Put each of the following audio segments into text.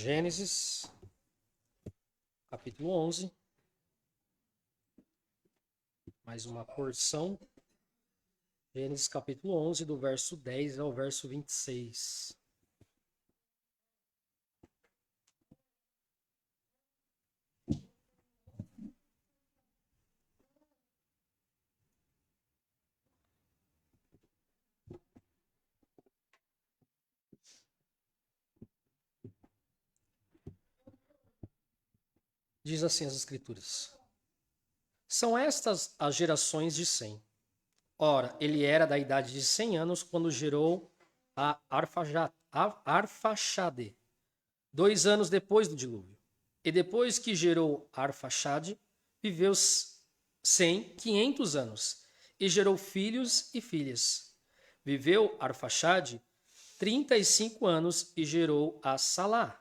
Gênesis, capítulo 11. Mais uma porção. Gênesis, capítulo 11, do verso 10 ao verso 26. Diz assim as Escrituras: São estas as gerações de Sem. Ora, ele era da idade de 100 anos quando gerou a Arfaxade, 2 anos depois do dilúvio. E depois que gerou Arfaxade, viveu Sem 500 anos e gerou filhos e filhas. Viveu Arfaxade 35 anos e gerou a Salá.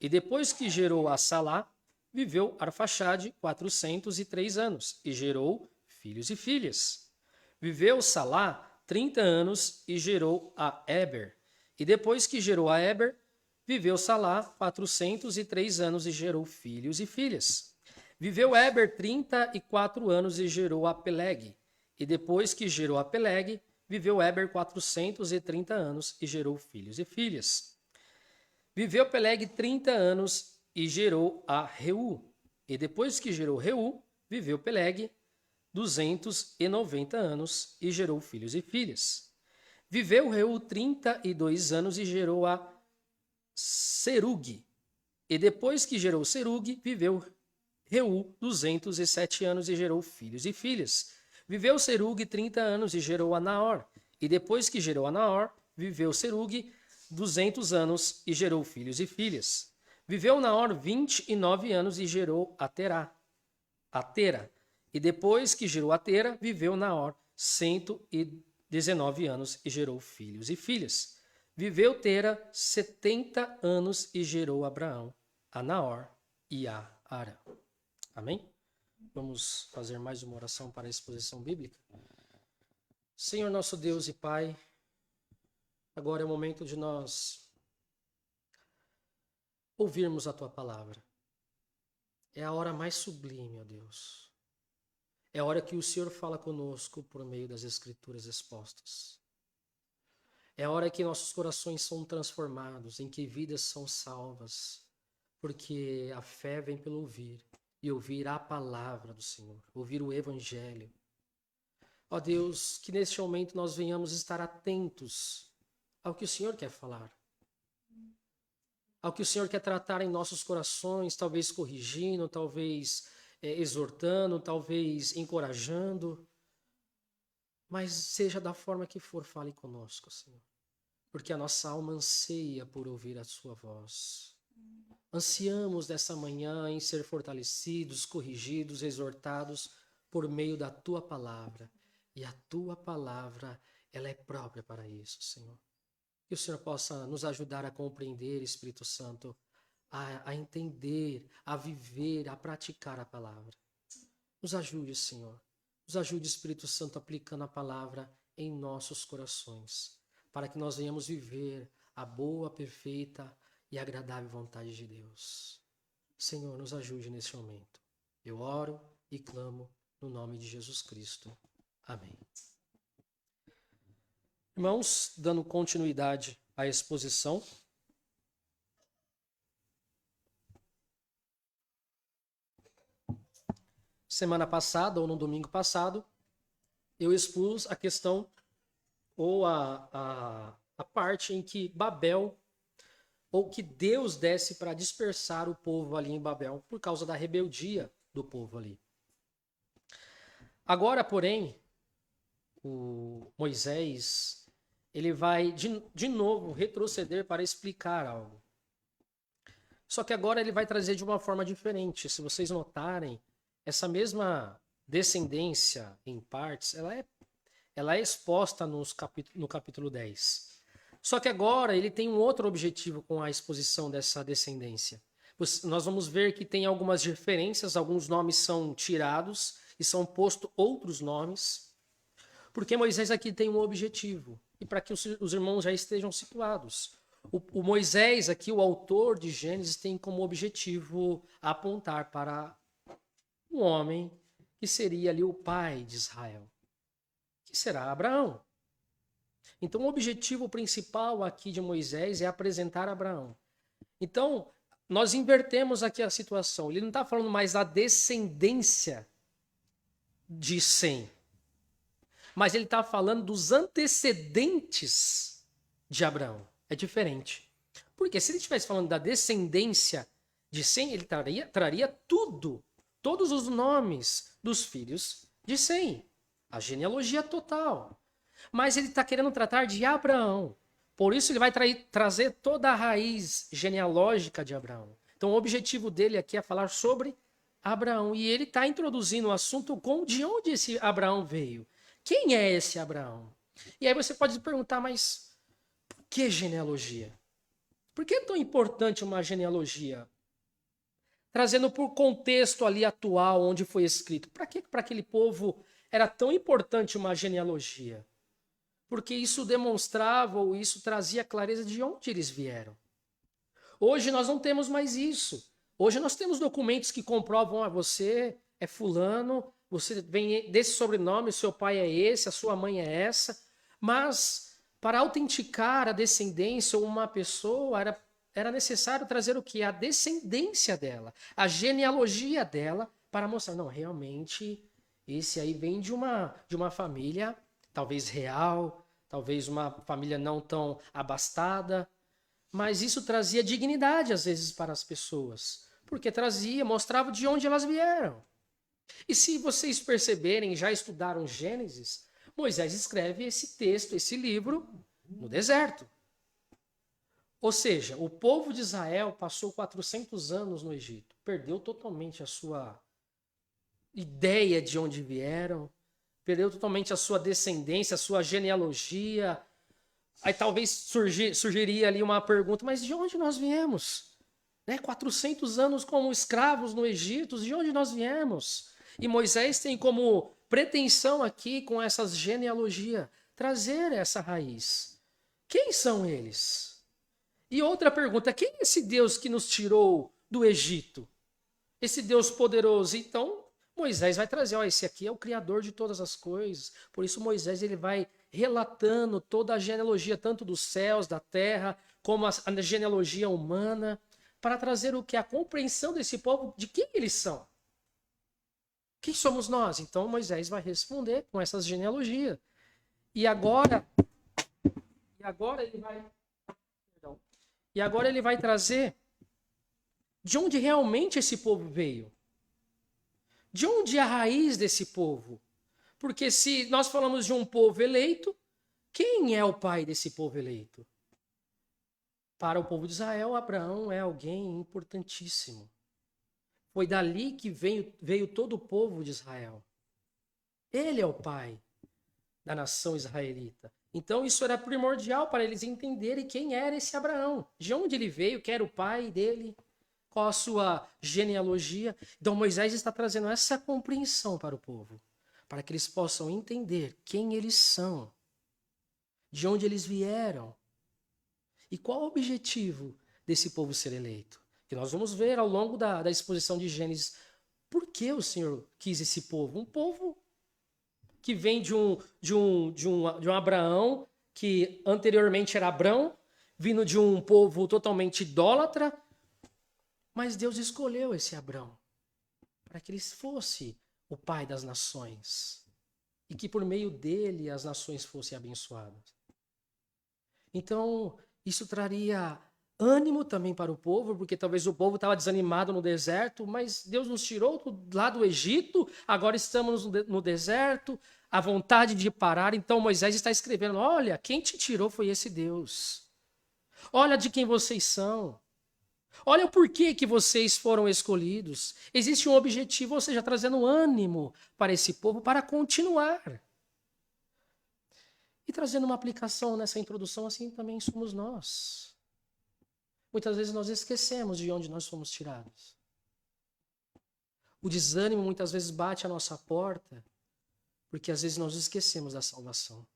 E depois que gerou a Salá, viveu Arfaxade 403 anos e gerou filhos e filhas. Viveu Salá 30 anos e gerou a Eber. E depois que gerou a Eber, viveu Salá 403 anos e gerou filhos e filhas. Viveu Eber 34 anos e gerou a Peleg. E depois que gerou a Peleg, viveu Eber 430 anos e gerou filhos e filhas. Viveu Peleg 30 anos e gerou a Reu. E depois que gerou Reu, viveu Peleg 290 anos e gerou filhos e filhas. Viveu Reu 32 anos e gerou a Serug. E depois que gerou Serug, viveu Reu 207 anos e gerou filhos e filhas. Viveu Serug 30 anos e gerou a Naor. E depois que gerou a Naor, viveu Serug 200 anos e gerou filhos e filhas. Viveu Naor 29 anos e gerou a Terá. E depois que gerou a Tera, viveu Naor 119 anos e gerou filhos e filhas. Viveu Tera 70 anos e gerou Abraão, a Naor e a Arã. Amém? Vamos fazer mais uma oração para a exposição bíblica. Senhor nosso Deus e Pai, agora é o momento de nós ouvirmos a Tua palavra. É a hora mais sublime, ó Deus. É a hora que o Senhor fala conosco por meio das Escrituras expostas. É a hora que nossos corações são transformados, em que vidas são salvas, porque a fé vem pelo ouvir, e ouvir a palavra do Senhor, ouvir o Evangelho. Ó Deus, que neste momento nós venhamos estar atentos ao que o Senhor quer falar, ao que o Senhor quer tratar em nossos corações, talvez corrigindo, talvez exortando, talvez encorajando, mas seja da forma que for, fale conosco, Senhor, porque a nossa alma anseia por ouvir a sua voz. Ansiamos nessa manhã em ser fortalecidos, corrigidos, exortados por meio da Tua palavra, e a Tua palavra, ela é própria para isso, Senhor. Que o Senhor possa nos ajudar a compreender, Espírito Santo, a entender, a viver, a praticar a palavra. Nos ajude, Senhor. Nos ajude, Espírito Santo, aplicando a palavra em nossos corações, para que nós venhamos viver a boa, perfeita e agradável vontade de Deus. Senhor, nos ajude nesse momento. Eu oro e clamo no nome de Jesus Cristo. Amém. Irmãos, dando continuidade à exposição, semana passada, ou no domingo passado, eu expus a questão, ou a parte em que Babel, ou que Deus desce para dispersar o povo ali em Babel, por causa da rebeldia do povo ali. Agora, porém, o Moisés, ele vai de novo retroceder para explicar algo. Só que agora ele vai trazer de uma forma diferente. Se vocês notarem, essa mesma descendência em partes, ela é exposta no capítulo 10. Só que agora ele tem um outro objetivo com a exposição dessa descendência. Nós vamos ver que tem algumas diferenças, alguns nomes são tirados e são postos outros nomes, porque Moisés aqui tem um objetivo, e para que os irmãos já estejam situados. O Moisés aqui, o autor de Gênesis, tem como objetivo apontar para um homem que seria ali o pai de Israel, que será Abraão. Então, o objetivo principal aqui de Moisés é apresentar Abraão. Então, nós invertemos aqui a situação. Ele não está falando mais da descendência de Sem, mas ele está falando dos antecedentes de Abraão. É diferente. Porque se ele estivesse falando da descendência de Sem, ele traria todos os nomes dos filhos de Sem, a genealogia total. Mas ele está querendo tratar de Abraão. Por isso ele vai trazer toda a raiz genealógica de Abraão. Então o objetivo dele aqui é falar sobre Abraão. E ele está introduzindo o assunto com de onde esse Abraão veio. Quem é esse Abraão? E aí você pode se perguntar, mas por que genealogia? Por que é tão importante uma genealogia? Trazendo por contexto ali atual, onde foi escrito. Para que para aquele povo era tão importante uma genealogia? Porque isso demonstrava ou isso trazia clareza de onde eles vieram. Hoje nós não temos mais isso. Hoje nós temos documentos que comprovam você é fulano, você vem desse sobrenome, seu pai é esse, a sua mãe é essa. Mas para autenticar a descendência ou uma pessoa era necessário trazer o quê? A descendência dela, a genealogia dela, para mostrar, não, realmente esse aí vem de uma família talvez real, talvez uma família não tão abastada, mas isso trazia dignidade às vezes para as pessoas, porque mostrava de onde elas vieram. E se vocês perceberem, já estudaram Gênesis, Moisés escreve esse texto, esse livro, no deserto. Ou seja, o povo de Israel passou 400 anos no Egito, perdeu totalmente a sua ideia de onde vieram, perdeu totalmente a sua descendência, a sua genealogia. Aí talvez surgiria ali uma pergunta, mas de onde nós viemos? 400 anos como escravos no Egito, de onde nós viemos? E Moisés tem como pretensão aqui, com essas genealogias, trazer essa raiz. Quem são eles? E outra pergunta, quem é esse Deus que nos tirou do Egito? Esse Deus poderoso. Então, Moisés vai trazer, esse aqui é o Criador de todas as coisas. Por isso Moisés ele vai relatando toda a genealogia, tanto dos céus, da terra, como a genealogia humana, para trazer o que? A compreensão desse povo de quem eles são. Quem somos nós? Então Moisés vai responder com essas genealogias. E agora ele vai trazer de onde realmente esse povo veio. De onde é a raiz desse povo? Porque se nós falamos de um povo eleito, quem é o pai desse povo eleito? Para o povo de Israel, Abraão é alguém importantíssimo. Foi dali que veio todo o povo de Israel. Ele é o pai da nação israelita. Então isso era primordial para eles entenderem quem era esse Abraão, de onde ele veio, quem era o pai dele, qual a sua genealogia. Então Moisés está trazendo essa compreensão para o povo, para que eles possam entender quem eles são, de onde eles vieram e qual o objetivo desse povo ser eleito. Que nós vamos ver ao longo da exposição de Gênesis por que o Senhor quis esse povo. Um povo que vem de um Abraão, que anteriormente era Abrão, vindo de um povo totalmente idólatra, mas Deus escolheu esse Abrão para que ele fosse o pai das nações e que por meio dele as nações fossem abençoadas. Então, isso traria ânimo também para o povo, porque talvez o povo estava desanimado no deserto, mas Deus nos tirou lá do Egito, agora estamos no deserto, a vontade de parar. Então Moisés está escrevendo, olha, quem te tirou foi esse Deus. Olha de quem vocês são. Olha o porquê que vocês foram escolhidos. Existe um objetivo, ou seja, trazendo ânimo para esse povo para continuar. E trazendo uma aplicação nessa introdução, assim também somos nós. Muitas vezes nós esquecemos de onde nós fomos tirados. O desânimo muitas vezes bate à nossa porta, porque às vezes nós esquecemos da salvação.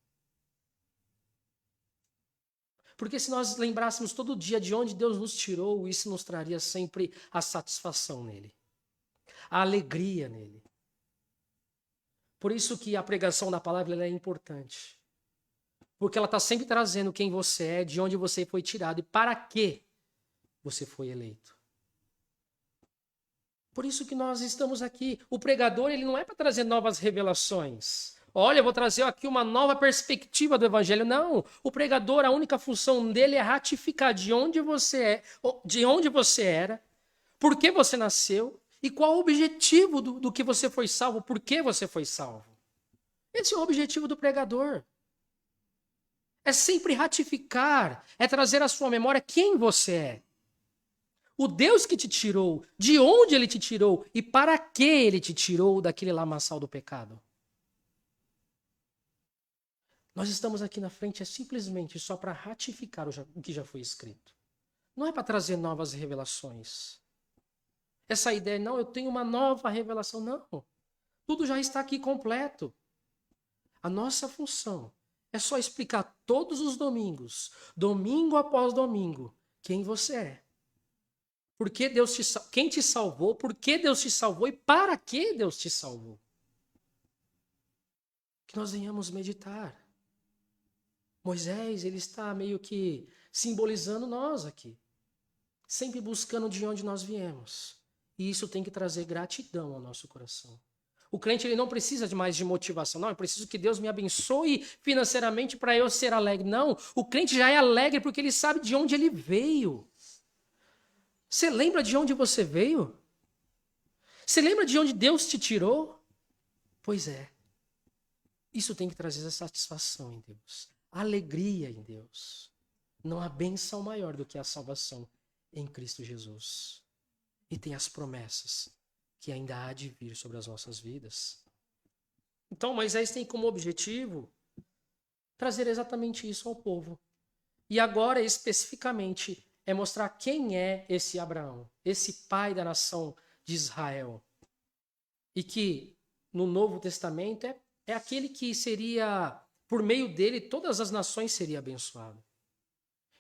Porque se nós lembrássemos todo dia de onde Deus nos tirou, isso nos traria sempre a satisfação nele, a alegria nele. Por isso que a pregação da palavra ela é importante. Porque ela está sempre trazendo quem você é, de onde você foi tirado e para que você foi eleito. Por isso que nós estamos aqui. O pregador ele não é para trazer novas revelações. Olha, eu vou trazer aqui uma nova perspectiva do evangelho. Não, o pregador, a única função dele é ratificar de onde você é, de onde você era, por que você nasceu e qual o objetivo do que você foi salvo, por que você foi salvo. Esse é o objetivo do pregador. É sempre ratificar, é trazer à sua memória quem você é. O Deus que te tirou, de onde ele te tirou e para que ele te tirou daquele lamaçal do pecado. Nós estamos aqui na frente simplesmente só para ratificar o que já foi escrito. Não é para trazer novas revelações. Essa ideia, não, eu tenho uma nova revelação. Não. Tudo já está aqui completo. A nossa função é só explicar todos os domingos, domingo após domingo, quem você é. Por que Deus quem te salvou, por que Deus te salvou e para que Deus te salvou. Que nós venhamos meditar. Moisés, ele está meio que simbolizando nós aqui. Sempre buscando de onde nós viemos. E isso tem que trazer gratidão ao nosso coração. O crente ele não precisa de mais de motivação. Não, eu preciso que Deus me abençoe financeiramente para eu ser alegre. Não, o crente já é alegre porque ele sabe de onde ele veio. Você lembra de onde você veio? Você lembra de onde Deus te tirou? Pois é. Isso tem que trazer a satisfação em Deus. A alegria em Deus. Não há bênção maior do que a salvação em Cristo Jesus. E tem as promessas que ainda há de vir sobre as nossas vidas. Então Moisés tem como objetivo trazer exatamente isso ao povo. E agora, especificamente, é mostrar quem é esse Abraão, esse pai da nação de Israel. E que no Novo Testamento é aquele que seria, por meio dele, todas as nações seriam abençoadas.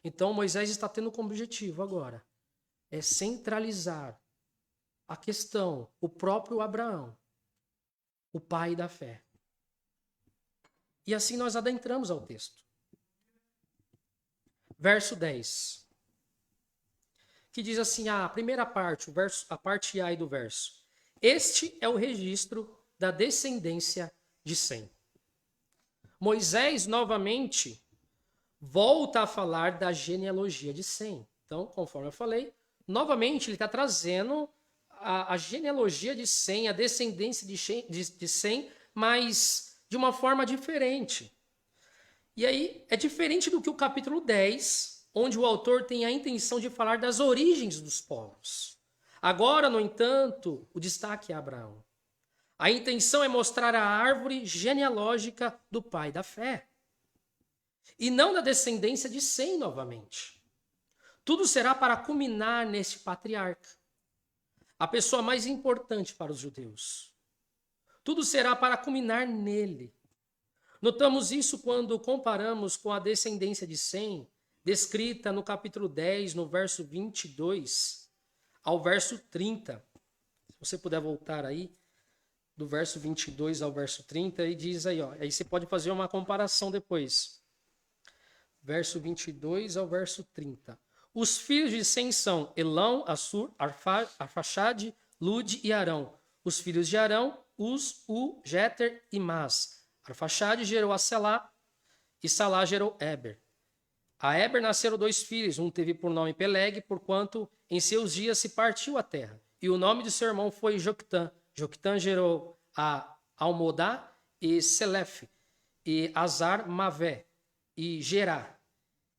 Então Moisés está tendo como objetivo agora é centralizar a questão, o próprio Abraão, o pai da fé. E assim nós adentramos ao texto. Verso 10. Que diz assim, a primeira parte, a parte A do verso. Este é o registro da descendência de Sem. Moisés, novamente, volta a falar da genealogia de Sem. Então, conforme eu falei, novamente ele está trazendo a genealogia de Sem, a descendência de Sem, mas de uma forma diferente. E aí, é diferente do que o capítulo 10, onde o autor tem a intenção de falar das origens dos povos. Agora, no entanto, o destaque é Abraão. A intenção é mostrar a árvore genealógica do pai da fé. E não da descendência de Sem novamente. Tudo será para culminar neste patriarca. A pessoa mais importante para os judeus. Tudo será para culminar nele. Notamos isso quando comparamos com a descendência de Sem, descrita no capítulo 10, no verso 22 ao verso 30. Se você puder voltar aí, do verso 22 ao verso 30, e diz aí, ó, aí você pode fazer uma comparação depois. Verso 22 ao verso 30. Os filhos de Sem são Elão, Assur, Arfaxade, Lude e Arão. Os filhos de Arão, Uz, U, Jeter e Mas. Arfaxade gerou a Selá e Salá gerou Eber. A Eber nasceram 2 filhos, um teve por nome Peleg, porquanto em seus dias se partiu a terra. E o nome de seu irmão foi Joctã. Joctã gerou a Almodá e Selefe, e Azar, Mavé, e Gerá.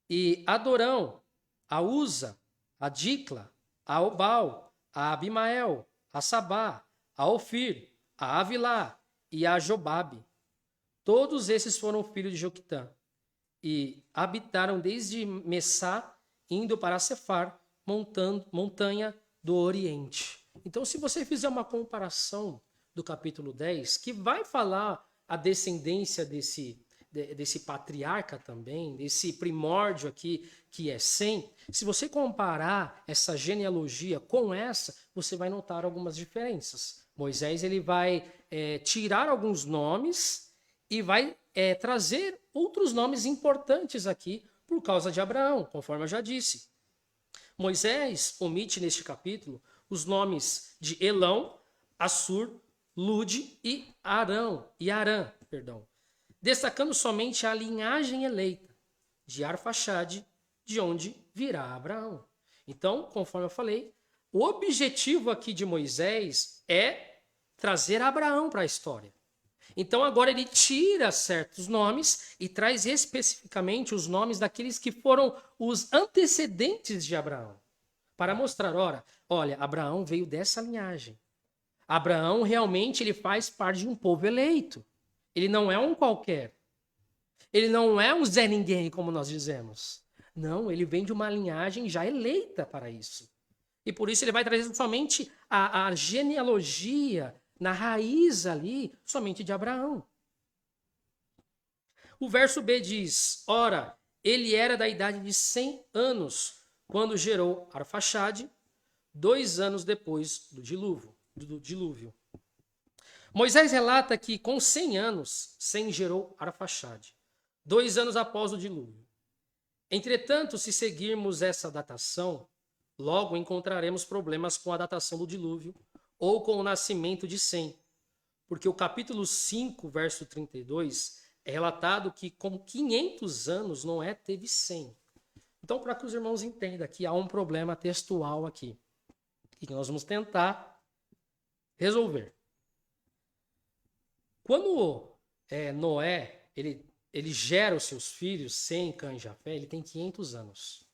E Adorão, a Uza, a Dicla, a Obal, a Abimael, a Sabá, a Ofir, a Avilá e a Jobabe. Todos esses foram filhos de Joctã e habitaram desde Messá, indo para Cefar, montanha do Oriente. Então, se você fizer uma comparação do capítulo 10, que vai falar a descendência desse patriarca também, desse primórdio aqui que é Sem, se você comparar essa genealogia com essa, você vai notar algumas diferenças. Moisés ele vai tirar alguns nomes e vai trazer outros nomes importantes aqui por causa de Abraão, conforme eu já disse. Moisés omite neste capítulo os nomes de Elão, Assur, Lude e Arã, destacando somente a linhagem eleita de Arfaxade, de onde virá Abraão. Então, conforme eu falei, o objetivo aqui de Moisés é trazer Abraão para a história. Então, agora ele tira certos nomes e traz especificamente os nomes daqueles que foram os antecedentes de Abraão, para mostrar, olha, Abraão veio dessa linhagem. Abraão realmente ele faz parte de um povo eleito. Ele não é um qualquer. Ele não é um Zé Ninguém, como nós dizemos. Não, ele vem de uma linhagem já eleita para isso. E por isso ele vai trazer somente a genealogia na raiz ali, somente de Abraão. O verso B diz, ora, ele era da idade de 100 anos, quando gerou Arfaxade, 2 anos depois do dilúvio. Moisés relata que com 100 anos, Sem gerou Arfaxade, 2 anos após o dilúvio. Entretanto, se seguirmos essa datação, logo encontraremos problemas com a datação do dilúvio ou com o nascimento de Sem, porque o capítulo 5, verso 32, é relatado que com 500 anos Noé teve 100. Então, para que os irmãos entendam que há um problema textual aqui, e que nós vamos tentar resolver. Quando Noé ele gera os seus filhos, Sem, Cã e Jafé, ele tem 500 anos.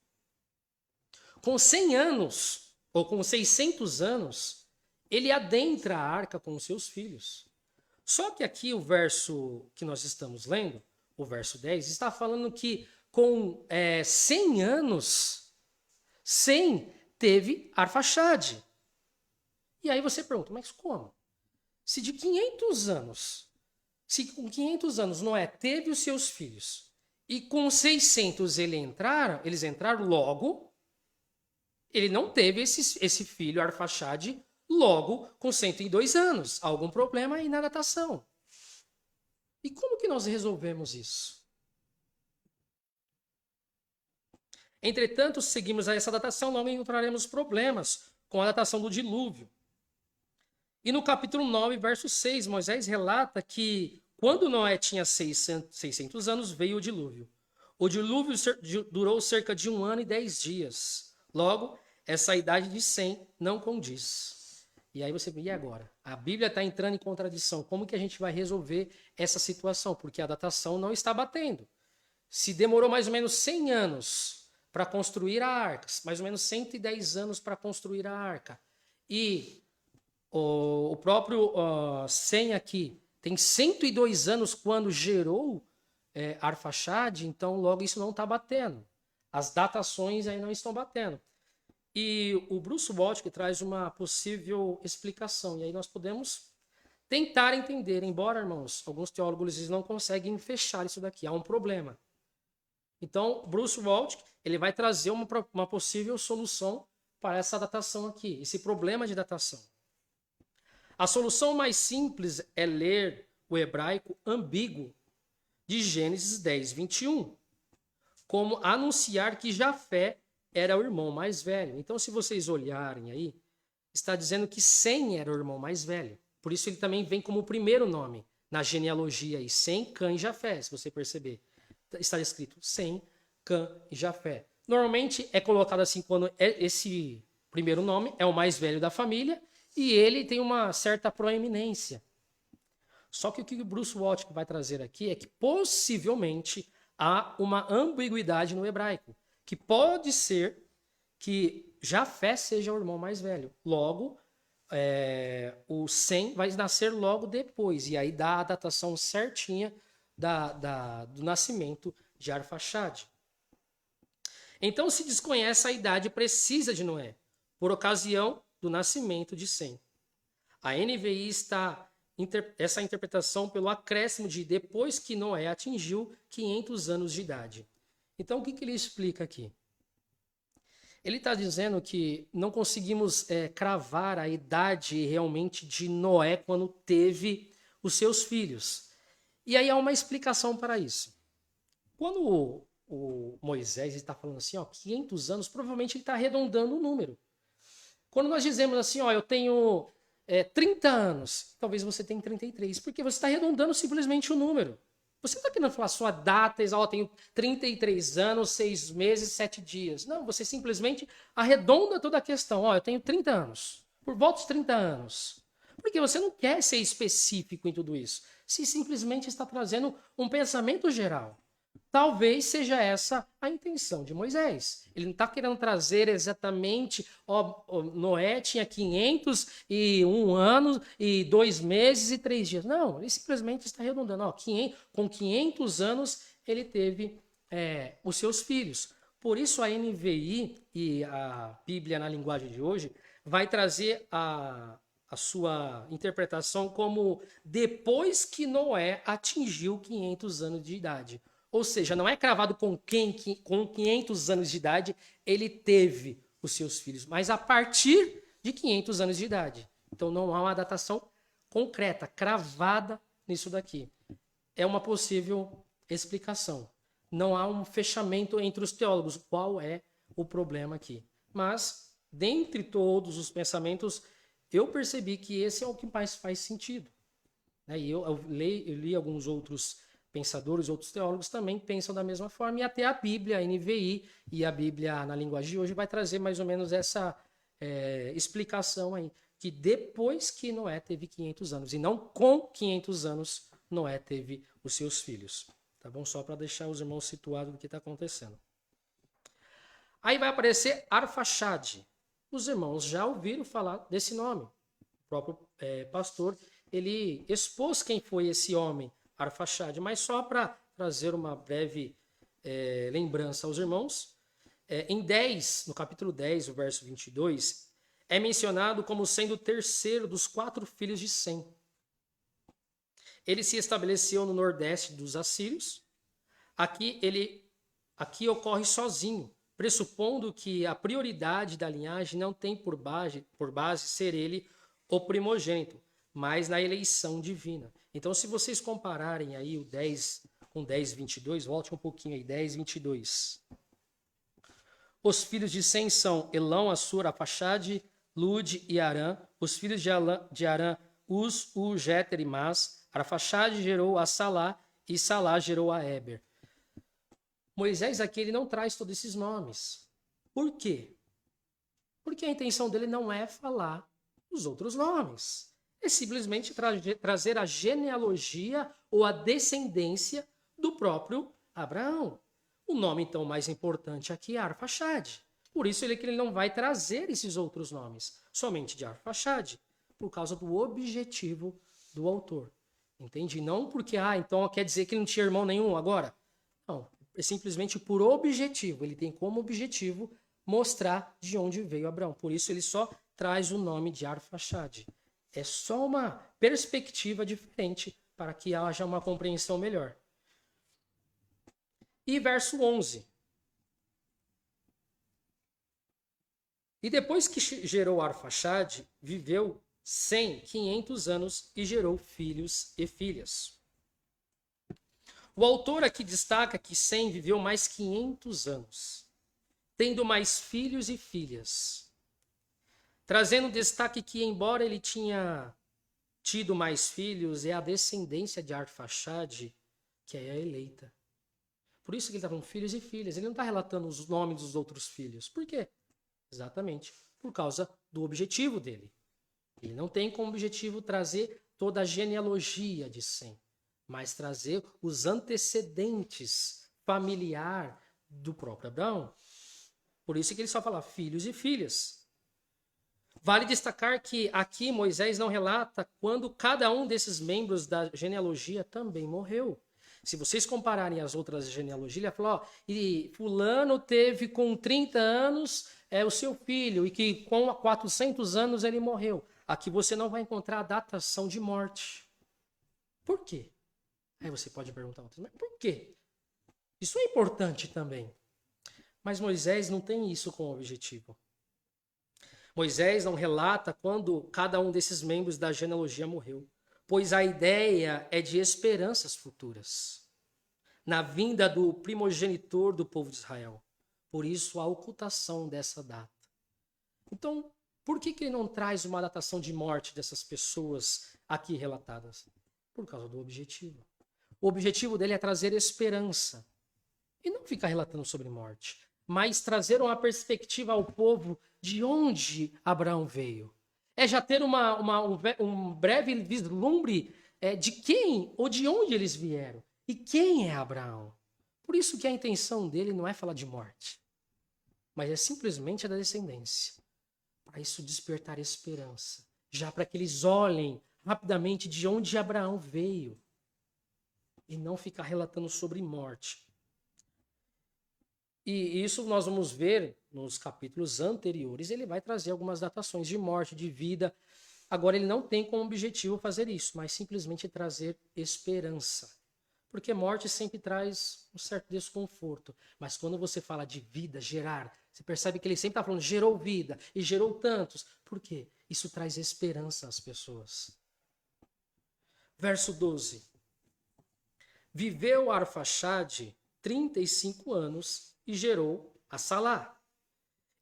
Com 100 anos, ou com 600 anos, ele adentra a arca com os seus filhos. Só que aqui o verso que nós estamos lendo, o verso 10, está falando que com 100 anos, Sem teve Arfaxade. E aí você pergunta, mas como? Se de 500 anos, se com 500 anos Noé teve os seus filhos e com 600 eles entraram logo, ele não teve esse filho Arfaxade logo com 102 anos. Há algum problema aí na datação. E como que nós resolvemos isso? Entretanto, se seguimos a essa datação, logo encontraremos problemas com a datação do dilúvio. E no capítulo 9, verso 6, Moisés relata que quando Noé tinha 600 anos, veio o dilúvio. O dilúvio durou cerca de 1 ano e 10 dias. Logo, essa idade de 100 não condiz. E aí você e agora? A Bíblia está entrando em contradição. Como que a gente vai resolver essa situação? Porque a datação não está batendo. Se demorou mais ou menos 100 anos para construir a arca, mais ou menos 110 anos para construir a arca, e o próprio Sem aqui tem 102 anos quando gerou Arfaxade, então logo isso não está batendo. As datações aí não estão batendo. E o Bruce Waltke traz uma possível explicação, e aí nós podemos tentar entender, embora, irmãos, alguns teólogos eles não conseguem fechar isso daqui, há um problema. Então, Bruce Waltke ele vai trazer uma possível solução para essa datação aqui, esse problema de datação. A solução mais simples é ler o hebraico ambíguo de Gênesis 10, 21, como anunciar que Jafé era o irmão mais velho. Então, se vocês olharem aí, está dizendo que Sem era o irmão mais velho. Por isso ele também vem como primeiro nome na genealogia aí, Sem, Cã e Jafé, se você perceber. Está escrito Sem, Cã e Jafé. Normalmente é colocado assim quando esse primeiro nome é o mais velho da família e ele tem uma certa proeminência. Só que o que o Bruce Waltke vai trazer aqui é que possivelmente há uma ambiguidade no hebraico, que pode ser que Jafé seja o irmão mais velho. Logo, o Sem vai nascer logo depois, e aí dá a datação certinha do nascimento de Arfaxade. Então se desconhece a idade precisa de Noé, por ocasião do nascimento de Sem. A NVI está essa interpretação pelo acréscimo de depois que Noé atingiu 500 anos de idade. Então, o que ele explica aqui? Ele está dizendo que não conseguimos cravar a idade realmente de Noé quando teve os seus filhos. E aí há uma explicação para isso. Quando o Moisés está falando assim, 500 anos, provavelmente ele está arredondando o número. Quando nós dizemos assim, eu tenho 30 anos, talvez você tenha 33, porque você está arredondando simplesmente o número. Você não está querendo falar sua data, tenho 33 anos, 6 meses, 7 dias. Não, você simplesmente arredonda toda a questão. Eu tenho 30 anos, por volta dos 30 anos. Porque você não quer ser específico em tudo isso. Você simplesmente está trazendo um pensamento geral. Talvez seja essa a intenção de Moisés. Ele não está querendo trazer exatamente, Noé tinha 501 anos e 2 meses e 3 dias. Não, ele simplesmente está arredondando. Com 500 anos ele teve os seus filhos. Por isso a NVI e a Bíblia na linguagem de hoje vai trazer a sua interpretação como depois que Noé atingiu 500 anos de idade. Ou seja, não é cravado com 500 anos de idade ele teve os seus filhos, mas a partir de 500 anos de idade. Então não há uma datação concreta, cravada nisso daqui. É uma possível explicação. Não há um fechamento entre os teólogos. Qual é o problema aqui? Mas, dentre todos os pensamentos, eu percebi que esse é o que mais faz sentido. E eu li alguns outros pensadores, outros teólogos também pensam da mesma forma, e até a Bíblia, a NVI e a Bíblia na linguagem de hoje vai trazer mais ou menos essa explicação aí, que depois que Noé teve 500 anos, e não com 500 anos, Noé teve os seus filhos. Tá bom? Só para deixar os irmãos situados do que está acontecendo. Aí vai aparecer Arfaxade. Os irmãos já ouviram falar desse nome. O próprio pastor, ele expôs quem foi esse homem, Arfaxade, mas só para trazer uma breve lembrança aos irmãos, no capítulo 10, o verso 22, é mencionado como sendo o terceiro dos 4 filhos de Sem. Ele se estabeleceu no nordeste dos assírios. Aqui ocorre sozinho, pressupondo que a prioridade da linhagem não tem por base ser ele o primogênito, mas na eleição divina. Então, se vocês compararem aí o 10 com 10, 22, volte um pouquinho aí, 10, 22. Os filhos de Sem são Elão, Assur, Arfaxade, Lude e Arã. Os filhos de Arã, Uz, Jeter e Mas. Arfaxade gerou a Salá e Salá gerou a Éber. Moisés aqui ele não traz todos esses nomes. Por quê? Porque a intenção dele não é falar os outros nomes. É simplesmente trazer a genealogia ou a descendência do próprio Abraão. O nome, então, mais importante aqui é Arfaxade. Por isso que ele não vai trazer esses outros nomes, somente de Arfaxade, por causa do objetivo do autor. Entende? Não porque, então quer dizer que ele não tinha irmão nenhum agora. Não, é simplesmente por objetivo. Ele tem como objetivo mostrar de onde veio Abraão. Por isso ele só traz o nome de Arfaxade. É só uma perspectiva diferente para que haja uma compreensão melhor. E verso 11. E depois que gerou Arfaxade, viveu 500 anos e gerou filhos e filhas. O autor aqui destaca que Sem viveu mais 500 anos, tendo mais filhos e filhas. Trazendo destaque que, embora ele tinha tido mais filhos, é a descendência de Arfaxade que é a eleita. Por isso que ele está falando filhos e filhas. Ele não está relatando os nomes dos outros filhos. Por quê? Exatamente por causa do objetivo dele. Ele não tem como objetivo trazer toda a genealogia de Sem, mas trazer os antecedentes familiar do próprio Abraão. Por isso que ele só fala filhos e filhas. Vale destacar que aqui Moisés não relata quando cada um desses membros da genealogia também morreu. Se vocês compararem as outras genealogias, ele fala, e fulano teve com 30 anos o seu filho, e que com 400 anos ele morreu. Aqui você não vai encontrar a datação de morte. Por quê? Aí você pode perguntar, mas por quê? Isso é importante também. Mas Moisés não tem isso como objetivo. Moisés não relata quando cada um desses membros da genealogia morreu, pois a ideia é de esperanças futuras, na vinda do primogenitor do povo de Israel. Por isso, a ocultação dessa data. Então, por que ele não traz uma datação de morte dessas pessoas aqui relatadas? Por causa do objetivo. O objetivo dele é trazer esperança e não ficar relatando sobre morte, mas trazer uma perspectiva ao povo de onde Abraão veio. É já ter um breve vislumbre de quem ou de onde eles vieram e quem é Abraão. Por isso que a intenção dele não é falar de morte, mas é simplesmente a da descendência. Para isso despertar esperança, já para que eles olhem rapidamente de onde Abraão veio e não ficar relatando sobre morte. E isso nós vamos ver nos capítulos anteriores, ele vai trazer algumas datações de morte, de vida. Agora ele não tem como objetivo fazer isso, mas simplesmente trazer esperança. Porque morte sempre traz um certo desconforto. Mas quando você fala de vida, gerar, você percebe que ele sempre está falando, gerou vida e gerou tantos. Por quê? Isso traz esperança às pessoas. Verso 12. Viveu Arfaxade 35 anos e gerou a Salá.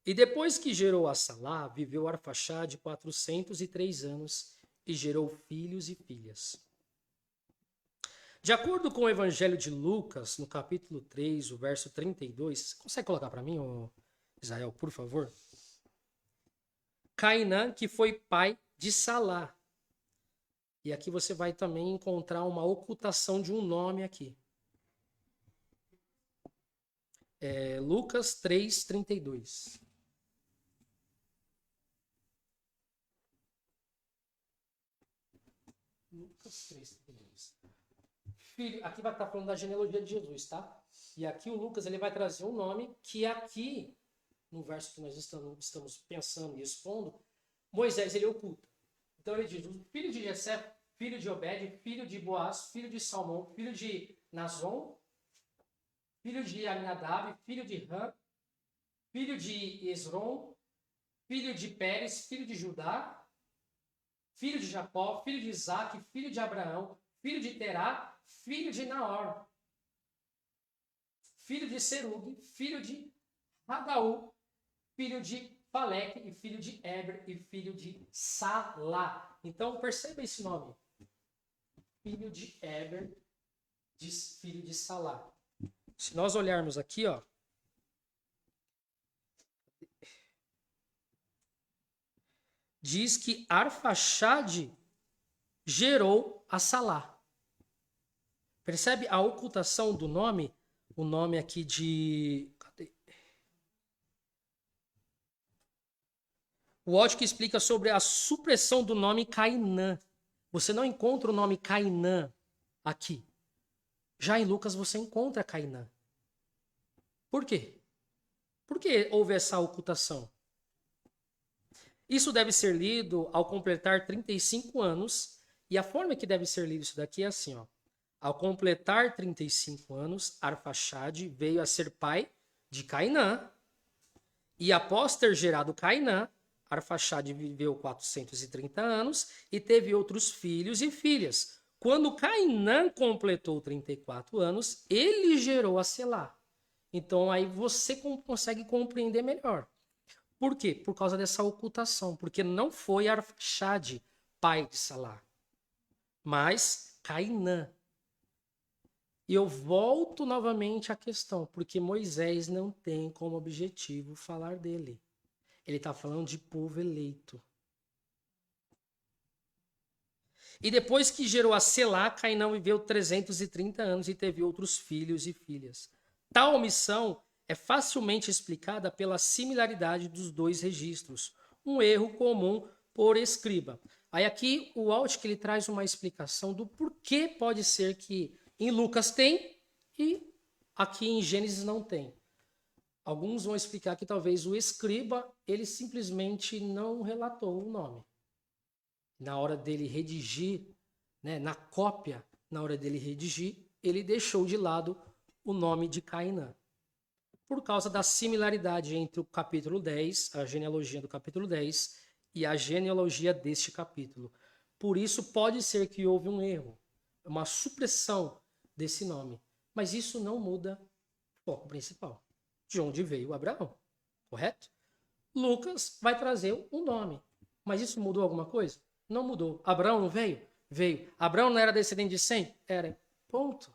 E depois que gerou a Salá, viveu Arfaxade 403 anos e gerou filhos e filhas. De acordo com o Evangelho de Lucas, no capítulo 3, o verso 32, você consegue colocar para mim, Israel, por favor? Cainã, que foi pai de Salá. E aqui você vai também encontrar uma ocultação de um nome aqui. Lucas 3, 32. Lucas 3, 32. Filho, aqui vai estar falando da genealogia de Jesus, tá? E aqui o Lucas ele vai trazer um nome que aqui, no verso que nós estamos pensando e expondo, Moisés ele oculta. Então ele diz, filho de Jessé, filho de Obed, filho de Boaz, filho de Salmão, filho de Nazon, filho de Aminadab, filho de Ram, filho de Esrom, filho de Pérez, filho de Judá, filho de Jacó, filho de Isaac, filho de Abraão, filho de Terá, filho de Naor, filho de Serug, filho de Ragaú, filho de Faleque, e filho de Eber, e filho de Salá. Então, perceba esse nome. Filho de Eber, filho de Salá. Se nós olharmos aqui, ó, diz que Arfaxade gerou a Salá. Percebe a ocultação do nome? O nome aqui de... Cadê? O Ótico explica sobre a supressão do nome Cainã. Você não encontra o nome Cainã aqui. Já em Lucas você encontra Cainã. Por quê? Por que houve essa ocultação? Isso deve ser lido ao completar 35 anos. E a forma que deve ser lido isso daqui é assim, ó. Ao completar 35 anos, Arfaxade veio a ser pai de Cainã. E após ter gerado Cainã, Arfaxade viveu 430 anos e teve outros filhos e filhas. Quando Cainã completou 34 anos, ele gerou a Selá. Então aí você consegue compreender melhor. Por quê? Por causa dessa ocultação. Porque não foi Arfaxade, pai de Salá, mas Cainã. E eu volto novamente à questão, porque Moisés não tem como objetivo falar dele. Ele está falando de povo eleito. E depois que gerou a Selá, Cainã viveu 330 anos e teve outros filhos e filhas. Tal omissão é facilmente explicada pela similaridade dos dois registros, um erro comum por escriba. Aí aqui o Ótico ele traz uma explicação do porquê pode ser que em Lucas tem e aqui em Gênesis não tem. Alguns vão explicar que talvez o escriba ele simplesmente não relatou o nome. Na hora dele redigir, né, na cópia, na hora dele redigir, ele deixou de lado o nome de Cainã, por causa da similaridade entre o capítulo 10, a genealogia do capítulo 10, e a genealogia deste capítulo. Por isso, pode ser que houve um erro, uma supressão desse nome. Mas isso não muda o foco principal, de onde veio Abraão, correto? Lucas vai trazer um nome. Mas isso mudou alguma coisa? Não mudou. Abraão não veio? Veio. Abraão não era descendente de Sem? Era. Ponto.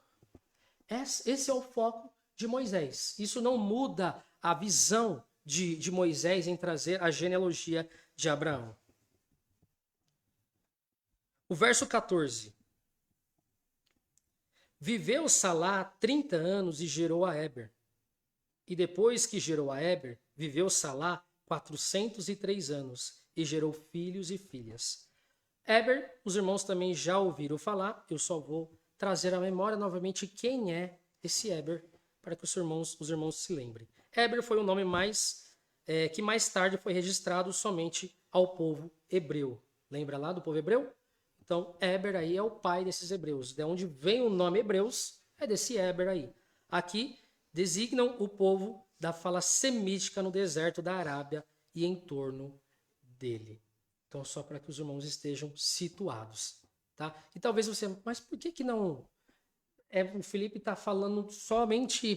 Esse é o foco de Moisés. Isso não muda a visão de Moisés em trazer a genealogia de Abraão. O verso 14. Viveu Salá 30 anos e gerou a Éber. E depois que gerou a Éber, viveu Salá 403 anos e gerou filhos e filhas. Éber, os irmãos também já ouviram falar, eu só vou trazer à memória novamente quem é esse Éber, para que os irmãos se lembrem. Éber foi o nome que mais tarde foi registrado somente ao povo hebreu. Lembra lá do povo hebreu? Então, Éber aí é o pai desses hebreus. De onde vem o nome hebreus, é desse Éber aí. Aqui designam o povo da fala semítica no deserto da Arábia e em torno dele. Então, só para que os irmãos estejam situados. Tá? E talvez você, mas por que não... o Felipe está falando somente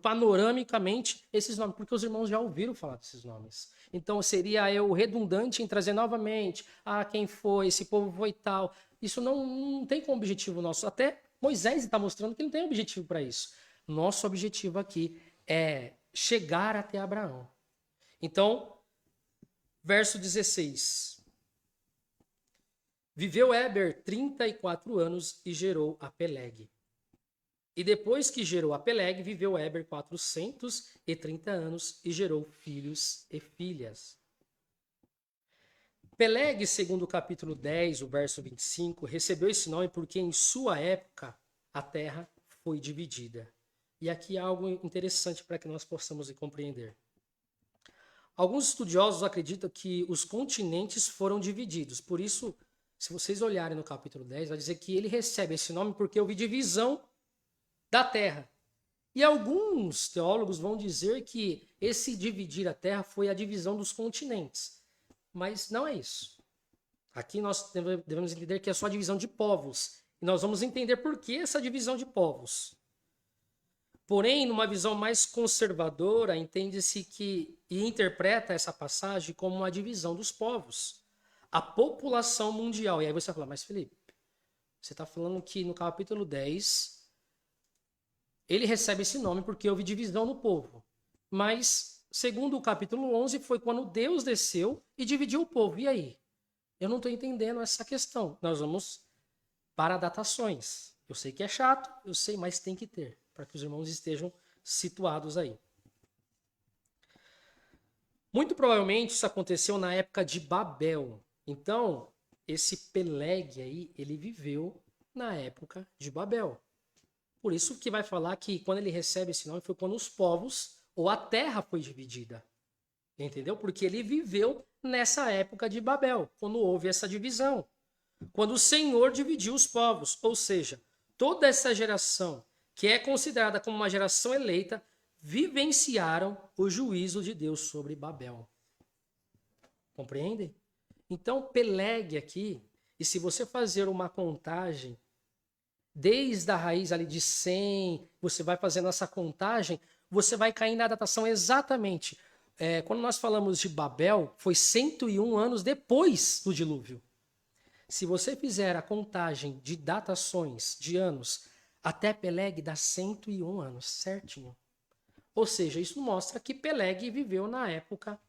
panoramicamente esses nomes, porque os irmãos já ouviram falar desses nomes. Então seria eu redundante em trazer novamente, quem foi, esse povo foi tal. Isso não tem como objetivo nosso. Até Moisés está mostrando que não tem objetivo para isso. Nosso objetivo aqui é chegar até Abraão. Então, verso 16. Viveu Éber 34 anos e gerou a Peleg. E depois que gerou a Peleg, viveu Éber 430 anos e gerou filhos e filhas. Peleg, segundo o capítulo 10, o verso 25, recebeu esse nome porque em sua época a terra foi dividida. E aqui há algo interessante para que nós possamos compreender. Alguns estudiosos acreditam que os continentes foram divididos. Por isso, se vocês olharem no capítulo 10, vai dizer que ele recebe esse nome porque houve divisão da terra. E alguns teólogos vão dizer que esse dividir a terra foi a divisão dos continentes. Mas não é isso. Aqui nós devemos entender que é só a divisão de povos. E nós vamos entender por que essa divisão de povos. Porém, numa visão mais conservadora, entende-se que e interpreta essa passagem como uma divisão dos povos. A população mundial. E aí você vai falar, mas Felipe, você está falando que no capítulo 10... ele recebe esse nome porque houve divisão no povo. Mas, segundo o capítulo 11, foi quando Deus desceu e dividiu o povo. E aí? Eu não estou entendendo essa questão. Nós vamos para datações. Eu sei que é chato, eu sei, mas tem que ter, para que os irmãos estejam situados aí. Muito provavelmente isso aconteceu na época de Babel. Então, esse Peleg aí, ele viveu na época de Babel. Por isso que vai falar que quando ele recebe esse nome foi quando os povos ou a terra foi dividida. Entendeu? Porque ele viveu nessa época de Babel, quando houve essa divisão. Quando o Senhor dividiu os povos. Ou seja, toda essa geração, que é considerada como uma geração eleita, vivenciaram o juízo de Deus sobre Babel. Compreendem? Então, Peleg aqui, e se você fazer uma contagem desde a raiz ali de 100, você vai fazendo essa contagem, você vai cair na datação exatamente. Quando nós falamos de Babel, foi 101 anos depois do dilúvio. Se você fizer a contagem de datações de anos, até Peleg dá 101 anos, certinho. Ou seja, isso mostra que Peleg viveu na época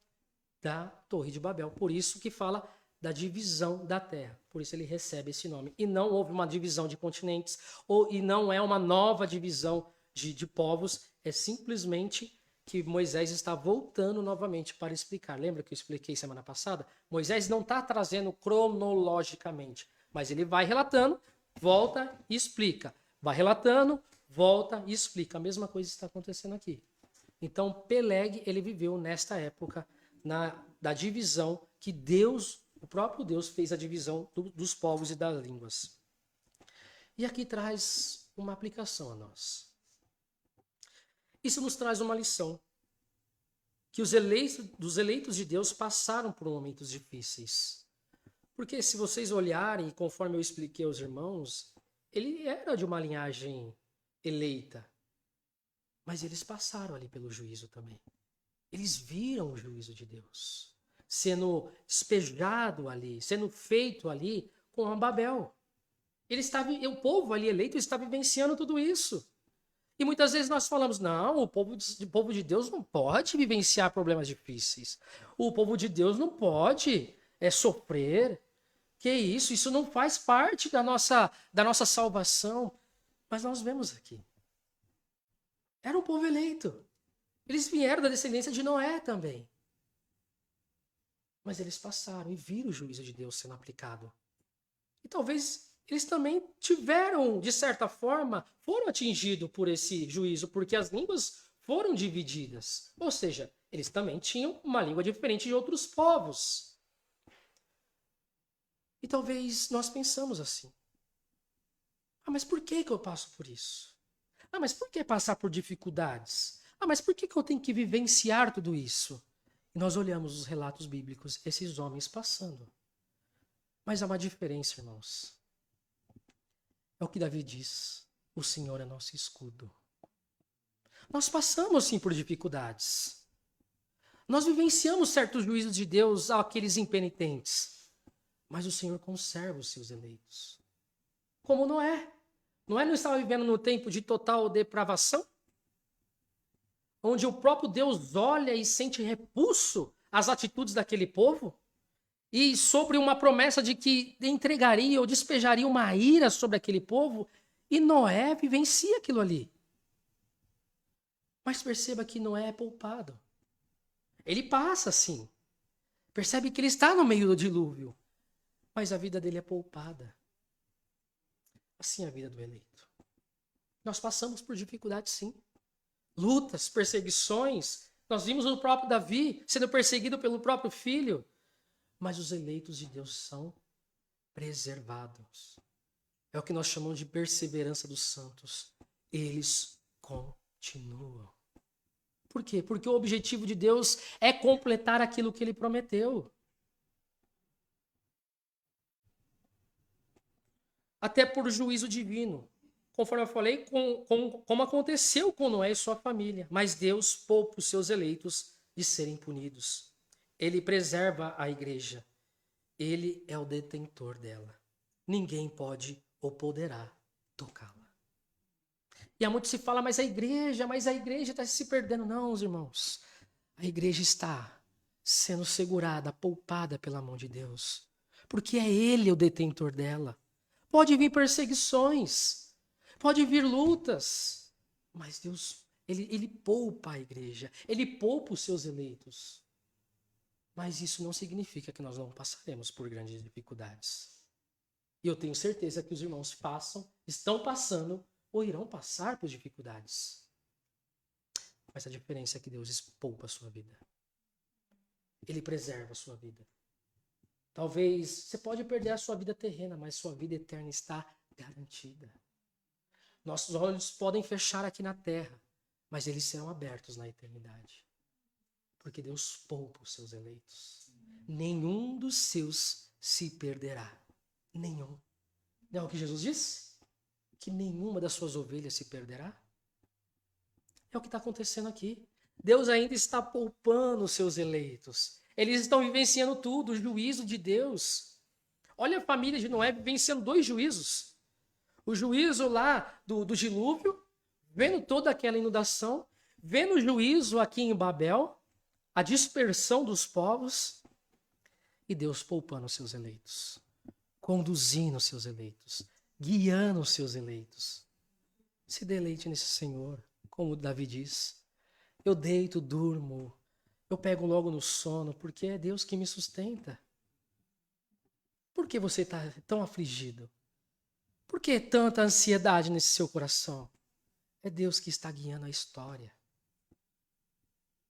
da Torre de Babel. Por isso que fala da divisão da terra. Por isso ele recebe esse nome. E não houve uma divisão de continentes, e não é uma nova divisão de povos, é simplesmente que Moisés está voltando novamente para explicar. Lembra que eu expliquei semana passada? Moisés não está trazendo cronologicamente, mas ele vai relatando, volta e explica. Vai relatando, volta e explica. A mesma coisa está acontecendo aqui. Então, Peleg, ele viveu nesta época da divisão que Deus, o próprio Deus, fez a divisão dos povos e das línguas. E aqui traz uma aplicação a nós. Isso nos traz uma lição. Que os eleitos de Deus passaram por momentos difíceis. Porque se vocês olharem, conforme eu expliquei aos irmãos, ele era de uma linhagem eleita. Mas eles passaram ali pelo juízo também. Eles viram o juízo de Deus sendo despejado ali, sendo feito ali com Babel. O povo ali eleito está vivenciando tudo isso. E muitas vezes nós falamos, não, o povo de Deus não pode vivenciar problemas difíceis. O povo de Deus não pode sofrer. Que isso? Isso não faz parte da nossa salvação. Mas nós vemos aqui. Era um povo eleito. Eles vieram da descendência de Noé também. Mas eles passaram e viram o juízo de Deus sendo aplicado. E talvez eles também tiveram, de certa forma, foram atingidos por esse juízo, porque as línguas foram divididas. Ou seja, eles também tinham uma língua diferente de outros povos. E talvez nós pensamos assim. Mas por que eu passo por isso? Mas por que passar por dificuldades? Mas por que eu tenho que vivenciar tudo isso? E nós olhamos os relatos bíblicos, esses homens passando. Mas há uma diferença, irmãos. É o que Davi diz. O Senhor é nosso escudo. Nós passamos, sim, por dificuldades. Nós vivenciamos certos juízos de Deus àqueles impenitentes. Mas o Senhor conserva os seus eleitos. Como Noé. Noé não estava vivendo no tempo de total depravação? Onde o próprio Deus olha e sente repulso às atitudes daquele povo? E sobre uma promessa de que entregaria ou despejaria uma ira sobre aquele povo? E Noé vivencia aquilo ali. Mas perceba que Noé é poupado. Ele passa, sim. Percebe que ele está no meio do dilúvio. Mas a vida dele é poupada. Assim é a vida do eleito. Nós passamos por dificuldades, sim. Lutas, perseguições. Nós vimos o próprio Davi sendo perseguido pelo próprio filho. Mas os eleitos de Deus são preservados. É o que nós chamamos de perseverança dos santos. Eles continuam. Por quê? Porque o objetivo de Deus é completar aquilo que ele prometeu. Até por juízo divino. Conforme eu falei, como aconteceu com Noé e sua família. Mas Deus poupa os seus eleitos de serem punidos. Ele preserva a igreja. Ele é o detentor dela. Ninguém pode ou poderá tocá-la. E há muito se fala, mas a igreja está se perdendo. Não, os irmãos. A igreja está sendo segurada, poupada pela mão de Deus. Porque é Ele o detentor dela. Pode vir perseguições, pode vir lutas, mas Deus, ele poupa a igreja, Ele poupa os seus eleitos. Mas isso não significa que nós não passaremos por grandes dificuldades. E eu tenho certeza que os irmãos estão passando ou irão passar por dificuldades. Mas a diferença é que Deus poupa a sua vida. Ele preserva a sua vida. Talvez você pode perder a sua vida terrena, mas sua vida eterna está garantida. Nossos olhos podem fechar aqui na terra, mas eles serão abertos na eternidade. Porque Deus poupa os seus eleitos. Nenhum dos seus se perderá. Nenhum. Não é o que Jesus disse? Que nenhuma das suas ovelhas se perderá? É o que está acontecendo aqui. Deus ainda está poupando os seus eleitos. Eles estão vivenciando tudo, o juízo de Deus. Olha a família de Noé vivenciando 2 juízos. O juízo lá do dilúvio, vendo toda aquela inundação, vendo o juízo aqui em Babel, a dispersão dos povos, e Deus poupando os seus eleitos, conduzindo os seus eleitos, guiando os seus eleitos. Se deleite nesse Senhor, como Davi diz. Eu deito, durmo, eu pego logo no sono, porque é Deus que me sustenta. Por que você está tão afligido? Por que tanta ansiedade nesse seu coração? É Deus que está guiando a história.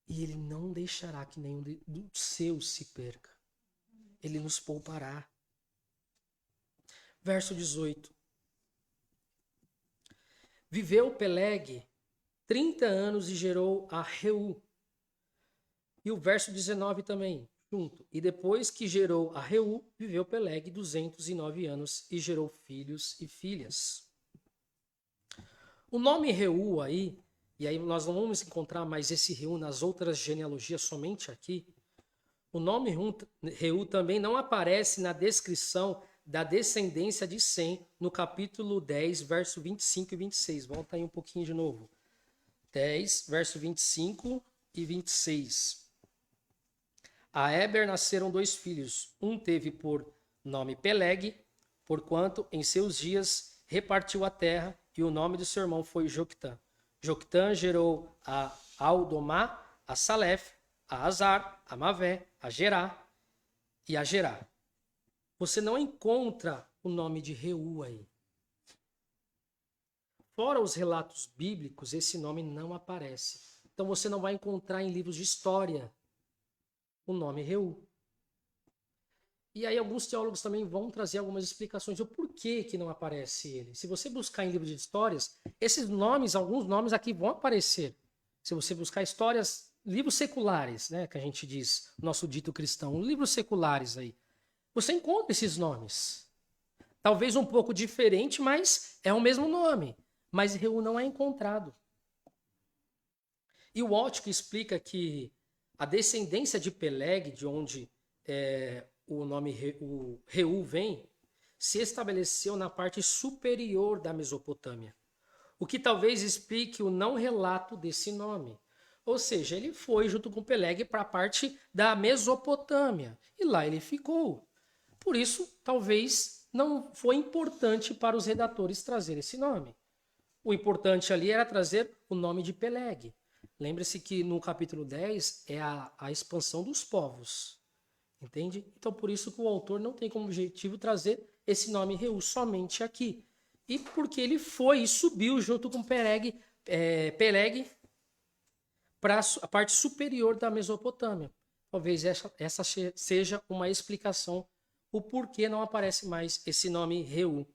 E Ele não deixará que nenhum dos seus se perca. Ele nos poupará. Verso 18. Viveu Peleg 30 anos e gerou a Reu. E o verso 19 também, junto. E depois que gerou a Reu, viveu Peleg 209 anos e gerou filhos e filhas. O nome Reu aí, e aí nós não vamos encontrar mais esse Reu nas outras genealogias, somente aqui. O nome Reu também não aparece na descrição da descendência de Sem, no capítulo 10, verso 25 e 26. Volta aí um pouquinho de novo. 10, verso 25 e 26. A Eber nasceram 2 filhos. Um teve por nome Peleg, porquanto em seus dias repartiu a terra, e o nome do seu irmão foi Joctã. Joctã gerou a Aldomá, a Salef, a Azar, a Mavé, a Gerá e a Gerá. Você não encontra o nome de Reu aí. Fora os relatos bíblicos, esse nome não aparece. Então você não vai encontrar em livros de história o nome Reu. E aí alguns teólogos também vão trazer algumas explicações do porquê que não aparece ele. Se você buscar em livros de histórias, esses nomes, alguns nomes aqui vão aparecer. Se você buscar histórias, livros seculares, né, que a gente diz, nosso dito cristão, livros seculares aí, você encontra esses nomes. Talvez um pouco diferente, mas é o mesmo nome. Mas Reu não é encontrado. E o Ótico explica que a descendência de Peleg, de onde o nome Reu vem, se estabeleceu na parte superior da Mesopotâmia. O que talvez explique o não relato desse nome. Ou seja, ele foi junto com Peleg para a parte da Mesopotâmia. E lá ele ficou. Por isso, talvez não foi importante para os redatores trazer esse nome. O importante ali era trazer o nome de Peleg. Lembre-se que no capítulo 10 é a expansão dos povos. Entende? Então, por isso que o autor não tem como objetivo trazer esse nome Reu somente aqui. E porque ele foi e subiu junto com Peleg para a parte superior da Mesopotâmia. Talvez essa seja uma explicação o porquê não aparece mais esse nome Reu.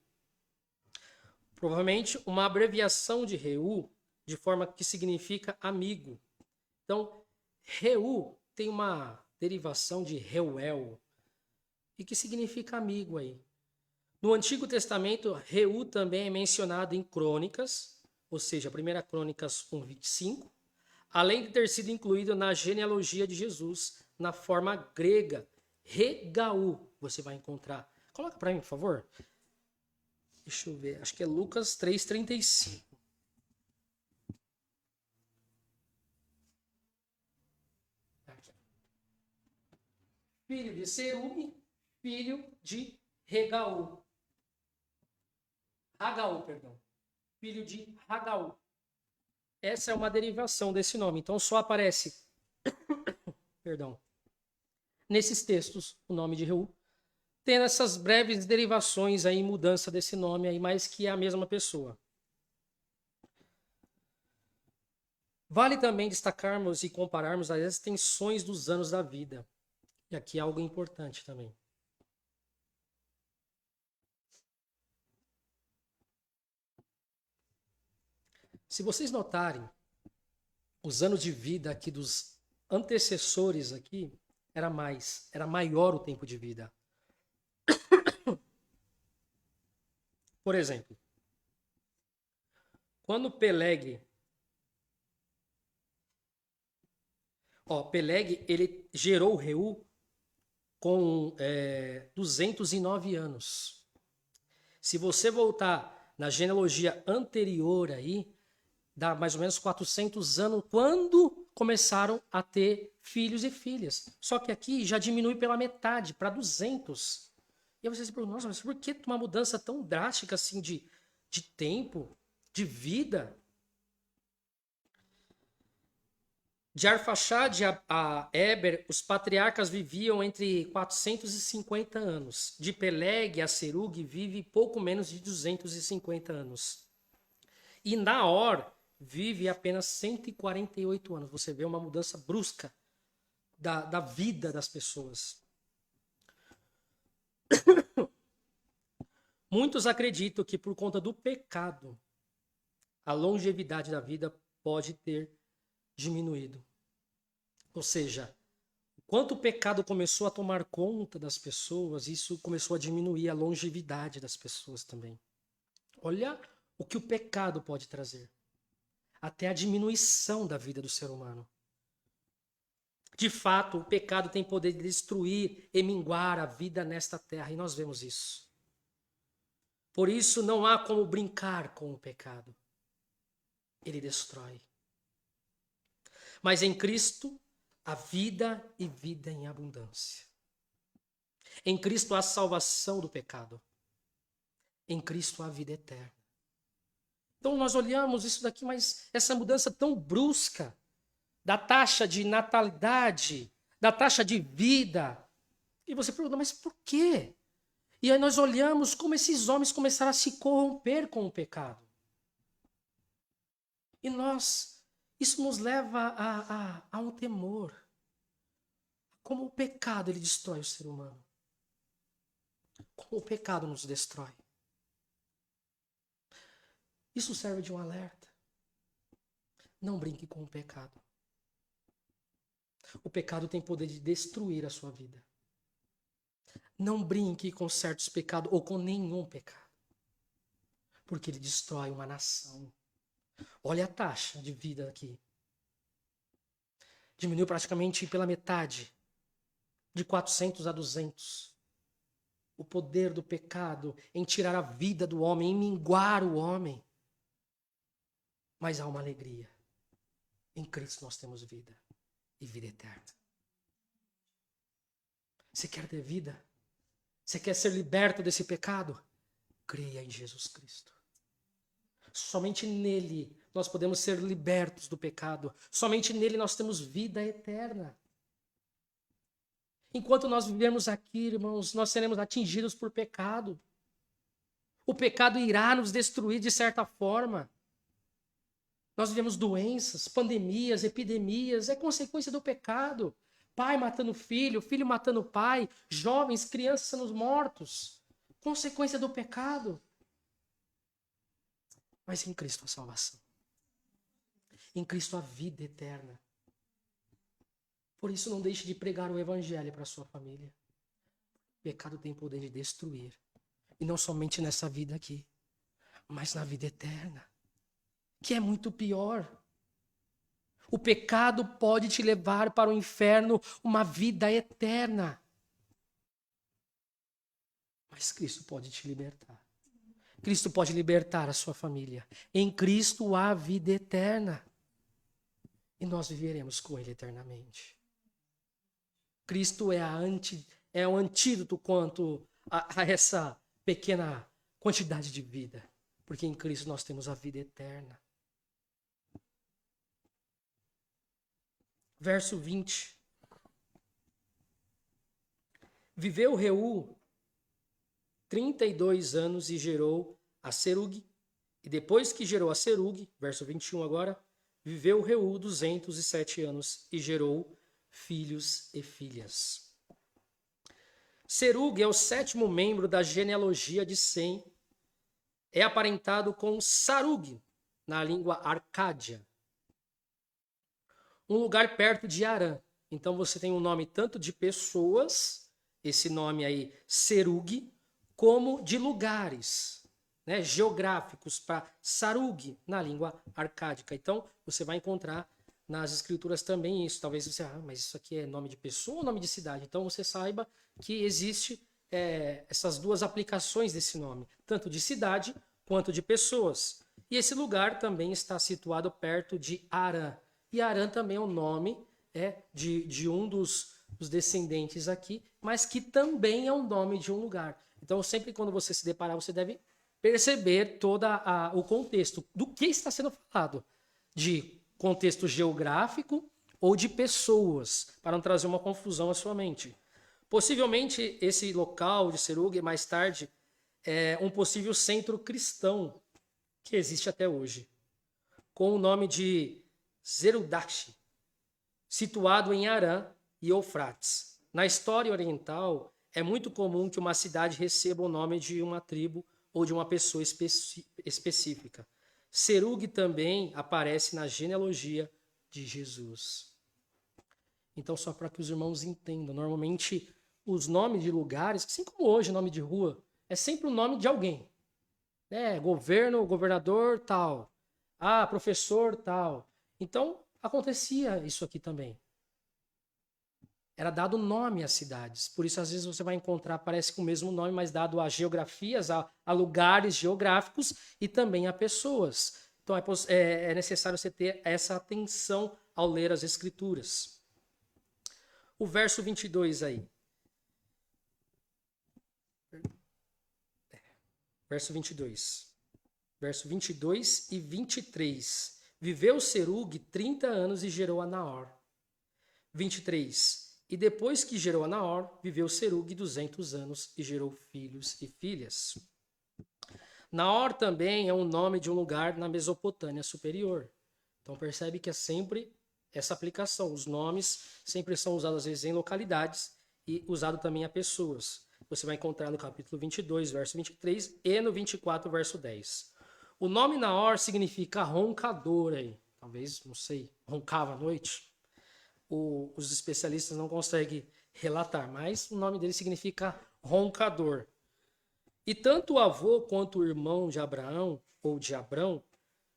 Provavelmente uma abreviação de Reu, de forma que significa amigo. Então, Reu tem uma derivação de Reuel, e que significa amigo aí. No Antigo Testamento, Reu também é mencionado em Crônicas, ou seja, 1 Crônicas 1:25, além de ter sido incluído na genealogia de Jesus, na forma grega, Regaú, você vai encontrar. Coloca para mim, por favor. Deixa eu ver, acho que é Lucas 3:35. Filho de Serume, filho de Regaú. Hagaú, perdão. Filho de Hagaú. Essa é uma derivação desse nome. Então só aparece, perdão, nesses textos o nome de Reu, tendo essas breves derivações aí, mudança desse nome aí, mas que é a mesma pessoa. Vale também destacarmos e compararmos as extensões dos anos da vida. E aqui é algo importante também. Se vocês notarem, os anos de vida aqui dos antecessores aqui era maior o tempo de vida. Por exemplo, quando Peleg ele gerou Reu com 209 anos. Se você voltar na genealogia anterior aí, dá mais ou menos 400 anos, quando começaram a ter filhos e filhas. Só que aqui já diminui pela metade, para 200. E aí você se pergunta, nossa, mas por que uma mudança tão drástica assim de tempo, de vida? De Arfaxade a Eber, os patriarcas viviam entre 450 anos. De Peleg a Serug vive pouco menos de 250 anos. E Naor vive apenas 148 anos. Você vê uma mudança brusca da vida das pessoas. Muitos acreditam que por conta do pecado, a longevidade da vida pode ter diminuído. Ou seja, quanto o pecado começou a tomar conta das pessoas, isso começou a diminuir a longevidade das pessoas também. Olha o que o pecado pode trazer. Até a diminuição da vida do ser humano. De fato, o pecado tem poder de destruir e minguar a vida nesta terra, e nós vemos isso. Por isso, não há como brincar com o pecado. Ele destrói. Mas em Cristo, há vida e vida em abundância. Em Cristo há salvação do pecado. Em Cristo há vida eterna. Então nós olhamos isso daqui, mas essa mudança tão brusca da taxa de natalidade, da taxa de vida. E você pergunta, mas por quê? E aí nós olhamos como esses homens começaram a se corromper com o pecado. E isso nos leva a um temor. Como o pecado ele destrói o ser humano. Como o pecado nos destrói. Isso serve de um alerta. Não brinque com o pecado. O pecado tem poder de destruir a sua vida. Não brinque com certos pecados ou com nenhum pecado. Porque ele destrói uma nação. Olha a taxa de vida aqui. Diminuiu praticamente pela metade. De 400 a 200. O poder do pecado em tirar a vida do homem, em minguar o homem. Mas há uma alegria. Em Cristo nós temos vida. E vida eterna. Você quer ter vida? Você quer ser liberto desse pecado? Creia em Jesus Cristo. Somente nele nós podemos ser libertos do pecado. Somente nele nós temos vida eterna. Enquanto nós vivermos aqui, irmãos, nós seremos atingidos por pecado. O pecado irá nos destruir de certa forma. Nós vivemos doenças, pandemias, epidemias, é consequência do pecado. Pai matando filho, filho matando pai, jovens, crianças sendo mortos. Consequência do pecado. Mas em Cristo a salvação. Em Cristo a vida eterna. Por isso não deixe de pregar o evangelho para a sua família. O pecado tem poder de destruir. E não somente nessa vida aqui, mas na vida eterna. Que é muito pior. O pecado pode te levar para o inferno, uma vida eterna. Mas Cristo pode te libertar. Cristo pode libertar a sua família. Em Cristo há vida eterna. E nós viveremos com Ele eternamente. Cristo é o antídoto quanto a essa pequena quantidade de vida. Porque em Cristo nós temos a vida eterna. Verso 20. Viveu Reu 32 anos e gerou a Serugue. E depois que gerou a Serugue, verso 21 agora, viveu Reu 207 anos e gerou filhos e filhas. Serugue é o 7º membro da genealogia de Sem. É aparentado com Sarugue, na língua arcádia. Um lugar perto de Harã. Então você tem um nome tanto de pessoas, esse nome aí, Serugue, como de lugares, né, geográficos, para Sarugue, na língua arcádica. Então você vai encontrar nas escrituras também isso. Talvez você, mas isso aqui é nome de pessoa ou nome de cidade? Então você saiba que existe essas duas aplicações desse nome, tanto de cidade quanto de pessoas. E esse lugar também está situado perto de Harã. E Harã também é o nome de um dos descendentes aqui, mas que também é o nome de um lugar. Então, sempre quando você se deparar, você deve perceber todo o contexto do que está sendo falado. De contexto geográfico ou de pessoas, para não trazer uma confusão à sua mente. Possivelmente, esse local de Serugue, mais tarde, é um possível centro cristão que existe até hoje, com o nome de Zerudache, situado em Harã e Eufrates. Na história oriental, é muito comum que uma cidade receba o nome de uma tribo ou de uma pessoa específica. Serug também aparece na genealogia de Jesus. Então, só para que os irmãos entendam, normalmente os nomes de lugares, assim como hoje, nome de rua, é sempre o nome de alguém. Né? Governo, governador, tal. Ah, professor, tal. Então, acontecia isso aqui também. Era dado nome às cidades. Por isso, às vezes, você vai encontrar, parece com o mesmo nome, mas dado a geografias, a lugares geográficos e também a pessoas. Então, é necessário você ter essa atenção ao ler as Escrituras. O verso 22 aí. Verso 22. Verso 22 e 23. Viveu Serug 30 anos e gerou a Naor. 23. E depois que gerou a Naor, viveu Serug 200 anos e gerou filhos e filhas. Naor também é um nome de um lugar na Mesopotâmia superior. Então percebe que é sempre essa aplicação. Os nomes sempre são usados às vezes em localidades e usado também a pessoas. Você vai encontrar no capítulo 22, verso 23 e no 24, verso 10. O nome Naor significa roncador aí. Talvez, não sei, roncava à noite. Os especialistas não conseguem relatar, mas o nome dele significa roncador. E tanto o avô quanto o irmão de Abraão, ou de Abrão,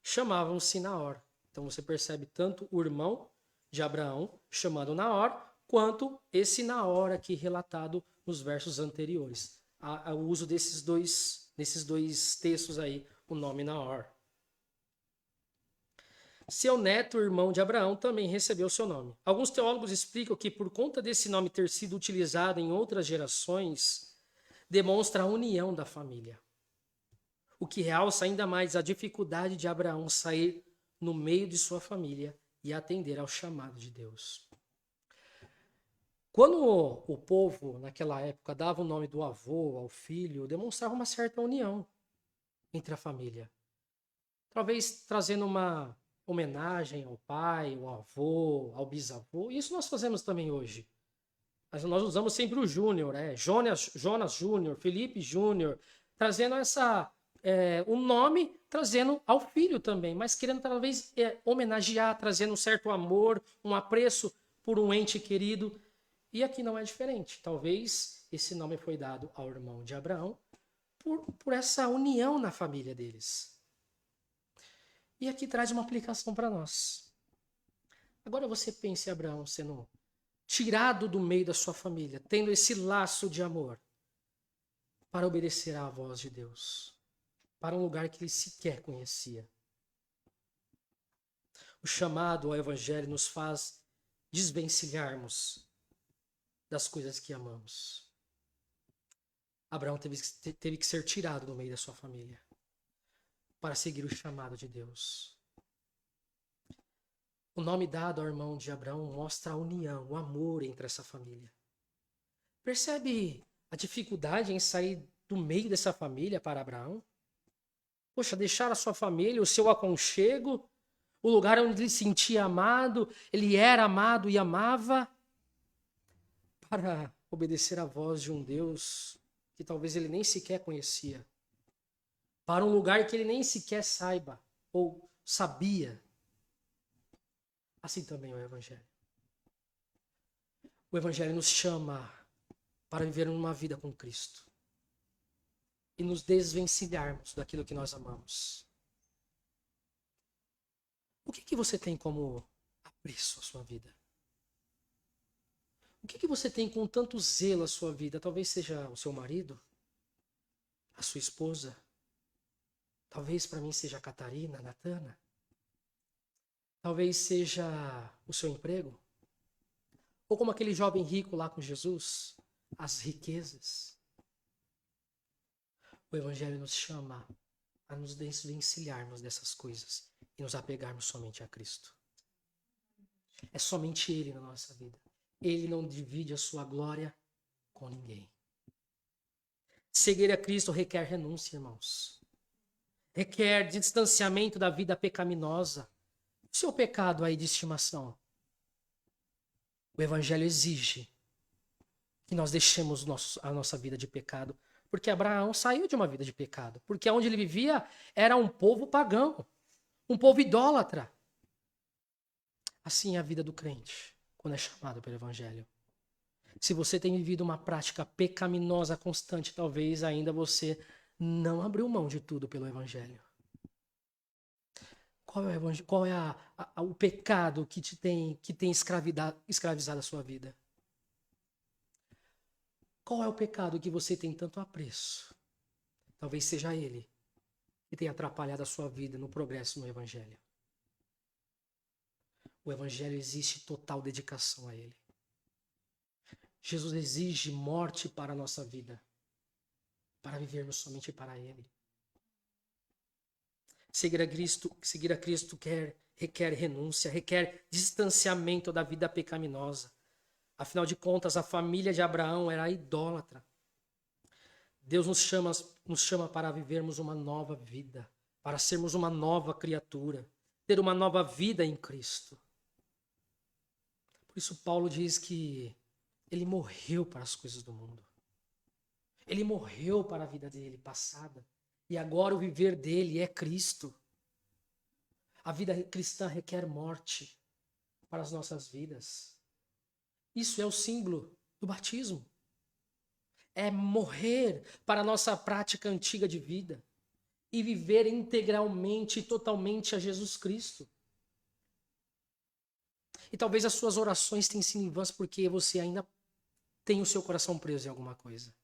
chamavam-se Naor. Então você percebe tanto o irmão de Abraão, chamado Naor, quanto esse Naor aqui relatado nos versos anteriores. O uso nesses dois textos aí, o nome Naor. Seu neto, irmão de Abraão, também recebeu seu nome. Alguns teólogos explicam que, por conta desse nome ter sido utilizado em outras gerações, demonstra a união da família. O que realça ainda mais a dificuldade de Abraão sair no meio de sua família e atender ao chamado de Deus. Quando o povo, naquela época, dava o nome do avô ao filho, demonstrava uma certa união entre a família. Talvez trazendo uma homenagem ao pai, ao avô, ao bisavô. Isso nós fazemos também hoje. Mas nós usamos sempre o Júnior, Jonas Júnior, Felipe Júnior, trazendo o nome, trazendo ao filho também, mas querendo talvez homenagear, trazendo um certo amor, um apreço por um ente querido. E aqui não é diferente. Talvez esse nome foi dado ao irmão de Abraão por essa união na família deles. E aqui traz uma aplicação para nós. Agora você pense em Abraão sendo tirado do meio da sua família, tendo esse laço de amor para obedecer à voz de Deus, para um lugar que ele sequer conhecia. O chamado ao Evangelho nos faz desvencilharmos das coisas que amamos. Abraão teve que ser tirado do meio da sua família para seguir o chamado de Deus. O nome dado ao irmão de Abraão mostra a união, o amor entre essa família. Percebe a dificuldade em sair do meio dessa família para Abraão? Poxa, deixar a sua família, o seu aconchego, o lugar onde ele se sentia amado, ele era amado e amava, para obedecer à voz de um Deus que talvez ele nem sequer conhecia, para um lugar que ele nem sequer saiba ou sabia. Assim também é o Evangelho. O Evangelho nos chama para viver uma vida com Cristo e nos desvencilharmos daquilo que nós amamos. O que você tem como apreço à sua vida? O que você tem com tanto zelo à sua vida? Talvez seja o seu marido, a sua esposa. Talvez para mim seja a Catarina, a Natana. Talvez seja o seu emprego. Ou como aquele jovem rico lá com Jesus, as riquezas. O Evangelho nos chama a nos desvencilharmos dessas coisas e nos apegarmos somente a Cristo. É somente Ele na nossa vida. Ele não divide a sua glória com ninguém. Seguir a Cristo requer renúncia, irmãos. Requer distanciamento da vida pecaminosa. O seu pecado aí de estimação. O Evangelho exige que nós deixemos a nossa vida de pecado. Porque Abraão saiu de uma vida de pecado. Porque onde ele vivia era um povo pagão. Um povo idólatra. Assim é a vida do crente, quando é chamado pelo Evangelho. Se você tem vivido uma prática pecaminosa constante, talvez ainda você não abriu mão de tudo pelo Evangelho. Qual é o pecado que tem escravizado a sua vida? Qual é o pecado que você tem tanto apreço? Talvez seja ele que tenha atrapalhado a sua vida no progresso no Evangelho. O Evangelho exige total dedicação a ele. Jesus exige morte para a nossa vida, para vivermos somente para ele. Seguir a Cristo requer renúncia, requer distanciamento da vida pecaminosa. Afinal de contas, a família de Abraão era idólatra. Deus nos chama para vivermos uma nova vida, para sermos uma nova criatura, ter uma nova vida em Cristo. Por isso Paulo diz que ele morreu para as coisas do mundo. Ele morreu para a vida dele passada. E agora o viver dele é Cristo. A vida cristã requer morte para as nossas vidas. Isso é o símbolo do batismo. É morrer para a nossa prática antiga de vida e viver integralmente e totalmente a Jesus Cristo. E talvez as suas orações tenham sido em vãs porque você ainda tem o seu coração preso em alguma coisa.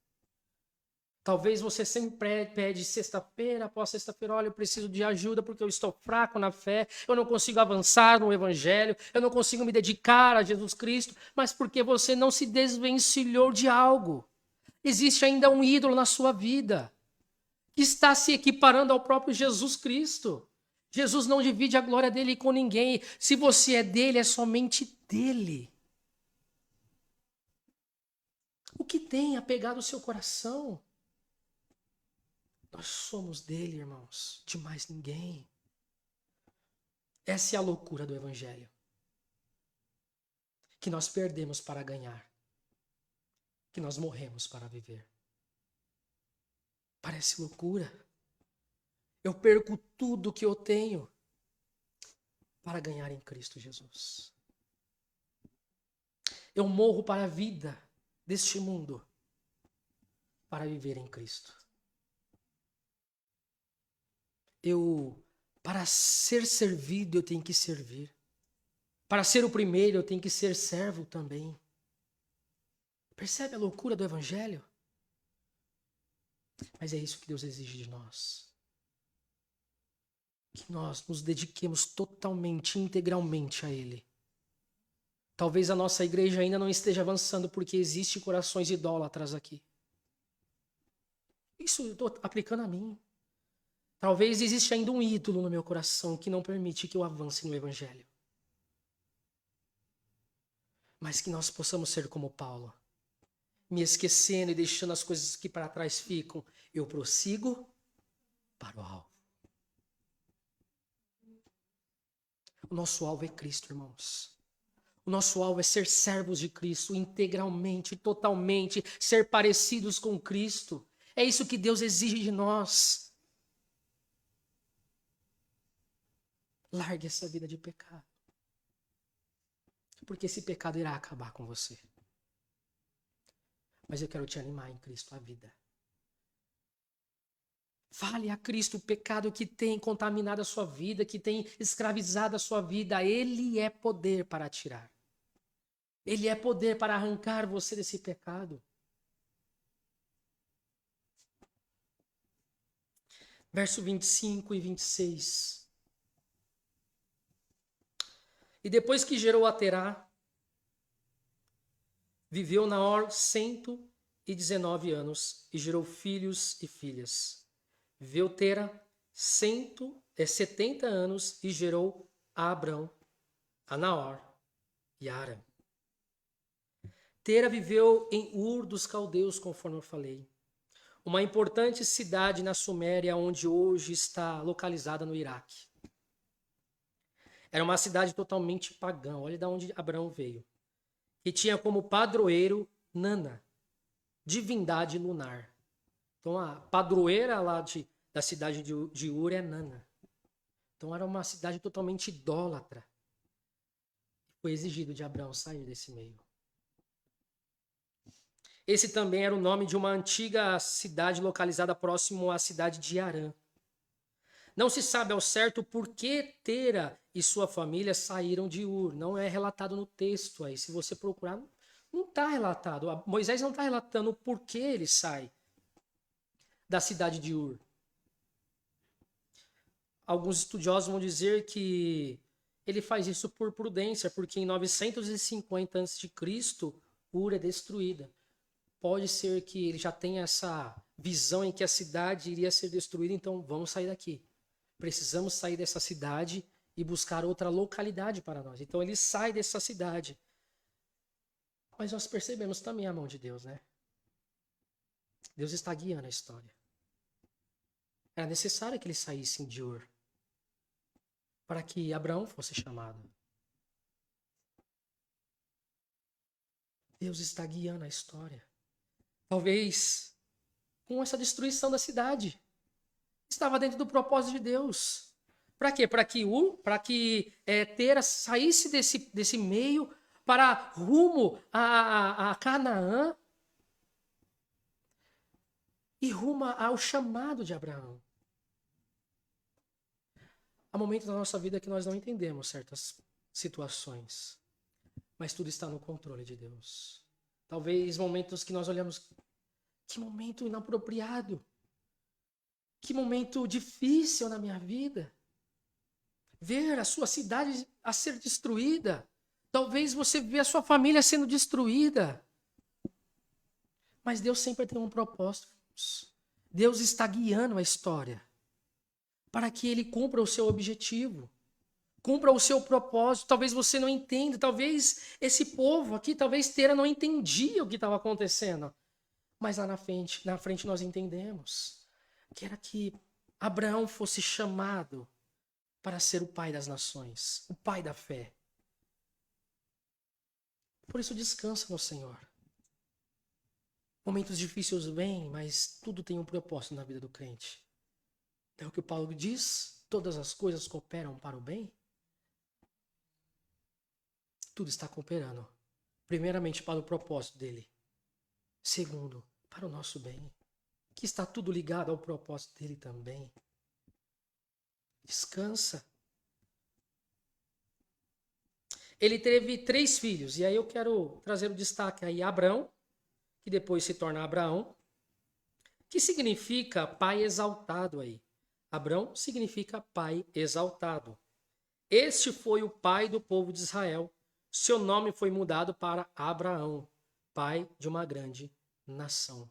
Talvez você sempre pede sexta-feira após sexta-feira, olha, eu preciso de ajuda porque eu estou fraco na fé, eu não consigo avançar no Evangelho, eu não consigo me dedicar a Jesus Cristo, mas porque você não se desvencilhou de algo. Existe ainda um ídolo na sua vida que está se equiparando ao próprio Jesus Cristo. Jesus não divide a glória dele com ninguém. Se você é dele, é somente dele. O que tem apegado o seu coração? Nós somos dele, irmãos, de mais ninguém. Essa é a loucura do Evangelho. Que nós perdemos para ganhar. Que nós morremos para viver. Parece loucura. Eu perco tudo que eu tenho para ganhar em Cristo Jesus. Eu morro para a vida deste mundo para viver em Cristo. Para ser servido, eu tenho que servir. Para ser o primeiro, eu tenho que ser servo também. Percebe a loucura do Evangelho? Mas é isso que Deus exige de nós. Que nós nos dediquemos totalmente, integralmente a Ele. Talvez a nossa igreja ainda não esteja avançando porque existem corações idólatras aqui. Isso eu estou aplicando a mim. Talvez exista ainda um ídolo no meu coração que não permite que eu avance no Evangelho. Mas que nós possamos ser como Paulo. Me esquecendo e deixando as coisas que para trás ficam. Eu prossigo para o alvo. O nosso alvo é Cristo, irmãos. O nosso alvo é ser servos de Cristo integralmente, totalmente, ser parecidos com Cristo. É isso que Deus exige de nós. Largue essa vida de pecado. Porque esse pecado irá acabar com você. Mas eu quero te animar em Cristo a vida. Fale a Cristo o pecado que tem contaminado a sua vida, que tem escravizado a sua vida. Ele é poder para tirar. Ele é poder para arrancar você desse pecado. Verso 25 e 26. E depois que gerou a Terá, viveu Naor 119 anos e gerou filhos e filhas. Viveu Tera 70 anos e gerou a Abrão, a Naor e a Aram. Tera viveu em Ur dos Caldeus, conforme eu falei. Uma importante cidade na Suméria, onde hoje está localizada no Iraque. Era uma cidade totalmente pagã. Olha de onde Abraão veio. Que tinha como padroeiro Nana, divindade lunar. Então a padroeira lá da cidade de Ur é Nana. Então era uma cidade totalmente idólatra. Foi exigido de Abraão sair desse meio. Esse também era o nome de uma antiga cidade localizada próximo à cidade de Harã. Não se sabe ao certo por que Tera e sua família saíram de Ur. Não é relatado no texto aí. Se você procurar, não está relatado. Moisés não está relatando o porquê ele sai da cidade de Ur. Alguns estudiosos vão dizer que ele faz isso por prudência, porque em 950 a.C., Ur é destruída. Pode ser que ele já tenha essa visão em que a cidade iria ser destruída, então vamos sair daqui. Precisamos sair dessa cidade e buscar outra localidade para nós. Então ele sai dessa cidade. Mas nós percebemos também a mão de Deus, né? Deus está guiando a história. Era necessário que eles saíssem de Ur para que Abraão fosse chamado. Deus está guiando a história. Talvez com essa destruição da cidade. Estava dentro do propósito de Deus. Para quê? Para que Tera saísse desse meio para rumo a Canaã e rumo ao chamado de Abraão. Há momentos da nossa vida que nós não entendemos certas situações, mas tudo está no controle de Deus. Talvez momentos que nós olhamos, que momento inapropriado, que momento difícil na minha vida. Ver a sua cidade a ser destruída. Talvez você vê a sua família sendo destruída. Mas Deus sempre tem um propósito. Deus está guiando a história para que ele cumpra o seu objetivo, cumpra o seu propósito. Talvez você não entenda, talvez esse povo aqui, talvez Tera não entendia o que estava acontecendo. Mas lá na frente nós entendemos que era que Abraão fosse chamado para ser o pai das nações, o pai da fé. Por isso descansa no Senhor. Momentos difíceis vêm, mas tudo tem um propósito na vida do crente. É o que o Paulo diz, todas as coisas cooperam para o bem. Tudo está cooperando. Primeiramente para o propósito dele. Segundo, para o nosso bem. Que está tudo ligado ao propósito dele também. Descansa. Ele teve 3 filhos. E aí eu quero trazer o destaque aí. Abrão, que depois se torna Abraão. Que significa pai exaltado aí. Abrão significa pai exaltado. Este foi o pai do povo de Israel. Seu nome foi mudado para Abraão, pai de uma grande nação.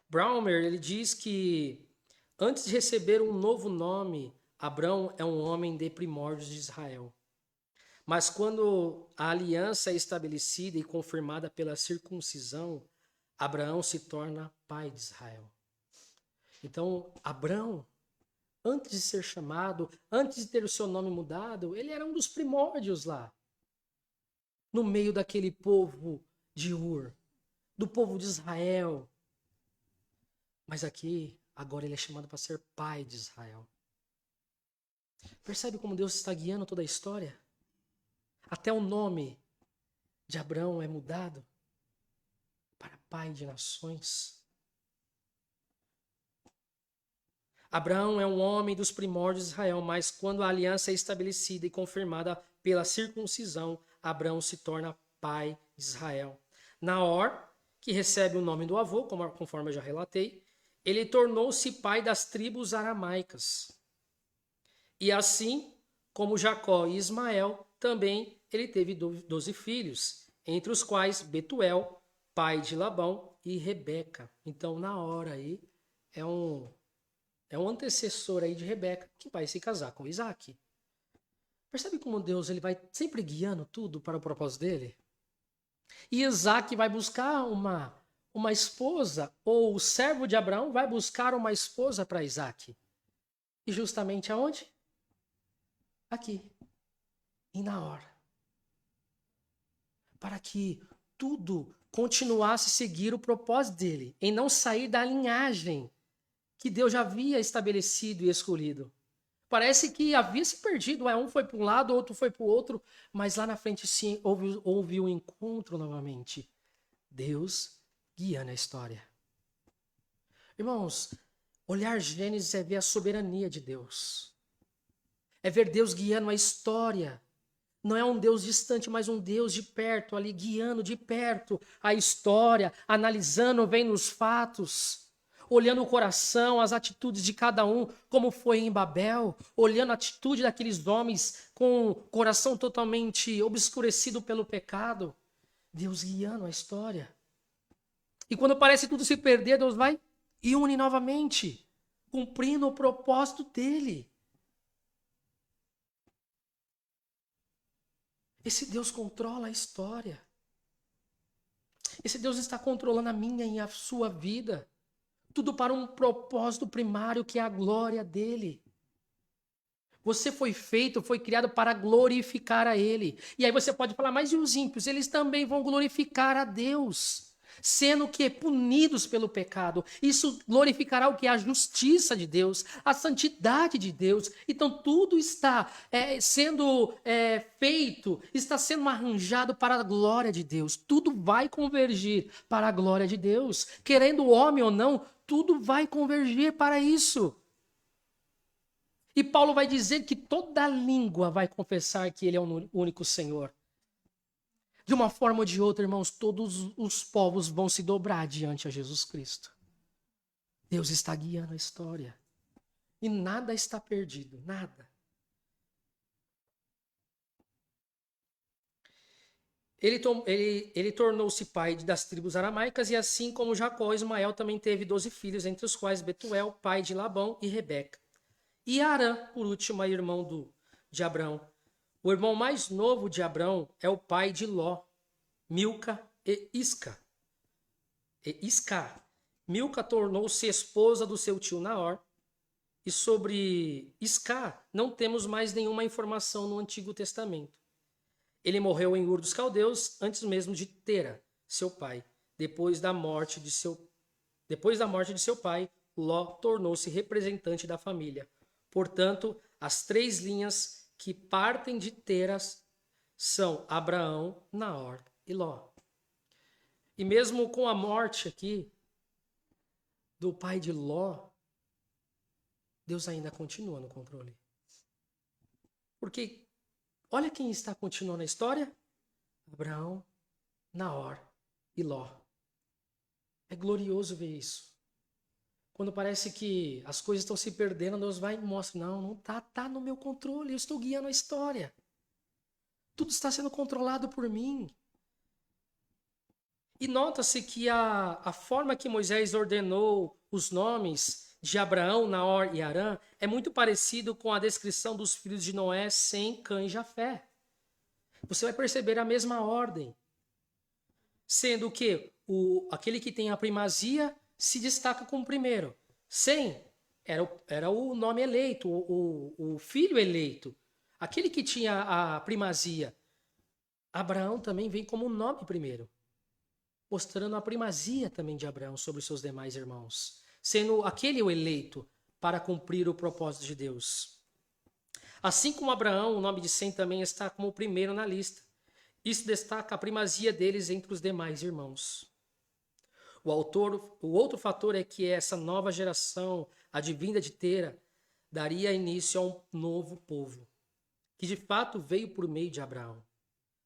Braumer, ele diz que antes de receber um novo nome, Abrão é um homem de primórdios de Israel. Mas quando a aliança é estabelecida e confirmada pela circuncisão, Abraão se torna pai de Israel. Então, Abrão, antes de ser chamado, antes de ter o seu nome mudado, ele era um dos primórdios lá. No meio daquele povo de Ur, do povo de Israel. Mas aqui, agora ele é chamado para ser pai de Israel. Percebe como Deus está guiando toda a história? Até o nome de Abrão é mudado para pai de nações. Abraão é um homem dos primórdios de Israel, mas quando a aliança é estabelecida e confirmada pela circuncisão, Abraão se torna pai de Israel. Naor, que recebe o nome do avô, conforme eu já relatei, ele tornou-se pai das tribos aramaicas. E assim como Jacó e Ismael, também ele teve 12 filhos, entre os quais Betuel, pai de Labão, e Rebeca. Então, Naor aí é um antecessor aí de Rebeca, que vai se casar com Isaac. Percebe como Deus ele vai sempre guiando tudo para o propósito dele? E Isaac vai buscar uma esposa, ou o servo de Abraão vai buscar uma esposa para Isaac. E justamente aonde? Aqui, em Naor. Para que tudo continuasse a seguir o propósito dele, em não sair da linhagem que Deus já havia estabelecido e escolhido. Parece que havia se perdido. Um foi para um lado, outro foi para o outro. Mas lá na frente sim houve um encontro novamente. Deus guiando a história. Irmãos, olhar Gênesis é ver a soberania de Deus. É ver Deus guiando a história. Não é um Deus distante, mas um Deus de perto, ali guiando de perto a história, analisando, vendo os fatos, olhando o coração, as atitudes de cada um, como foi em Babel, olhando a atitude daqueles homens com o coração totalmente obscurecido pelo pecado. Deus guiando a história. E quando parece tudo se perder, Deus vai e une novamente, cumprindo o propósito dele. Esse Deus controla a história. Esse Deus está controlando a minha e a sua vida. Tudo para um propósito primário que é a glória dele. Você foi feito, foi criado para glorificar a ele. E aí você pode falar, mas e os ímpios? Eles também vão glorificar a Deus. Sendo que punidos pelo pecado. Isso glorificará o que? A justiça de Deus, a santidade de Deus. Então tudo está sendo feito, está sendo arranjado para a glória de Deus. Tudo vai convergir para a glória de Deus. Querendo o homem ou não, tudo vai convergir para isso. E Paulo vai dizer que toda língua vai confessar que ele é o único Senhor. De uma forma ou de outra, irmãos, todos os povos vão se dobrar diante a Jesus Cristo. Deus está guiando a história. E nada está perdido, nada. Ele tornou-se pai das tribos aramaicas, e assim como Jacó, Ismael também teve 12 filhos, entre os quais Betuel, pai de Labão e Rebeca. E Arã, por último, é irmão de Abrão. O irmão mais novo de Abrão é o pai de Ló, Milca e Isca. Milca tornou-se esposa do seu tio Naor. E sobre Isca não temos mais nenhuma informação no Antigo Testamento. Ele morreu em Ur dos Caldeus antes mesmo de Tera, seu pai. Depois da morte de seu pai, Ló tornou-se representante da família. Portanto, as 3 linhas que partem de Teras são Abraão, Naor e Ló. E mesmo com a morte aqui do pai de Ló, Deus ainda continua no controle. Porque olha quem está continuando a história: Abraão, Naor e Ló. É glorioso ver isso. Quando parece que as coisas estão se perdendo, Deus vai e mostra, não está no meu controle, eu estou guiando a história. Tudo está sendo controlado por mim. E nota-se que a forma que Moisés ordenou os nomes de Abraão, Naor e Arã é muito parecido com a descrição dos filhos de Noé, Sem, Cã e Jafé. Você vai perceber a mesma ordem. Sendo que aquele que tem a primazia se destaca como primeiro. Sem era o nome eleito, o filho eleito. Aquele que tinha a primazia. Abraão também vem como nome primeiro, mostrando a primazia também de Abraão sobre os seus demais irmãos, sendo aquele o eleito para cumprir o propósito de Deus. Assim como Abraão, o nome de Sem também está como o primeiro na lista. Isso destaca a primazia deles entre os demais irmãos. O outro fator é que essa nova geração, advinda de Tera, daria início a um novo povo, que de fato veio por meio de Abraão.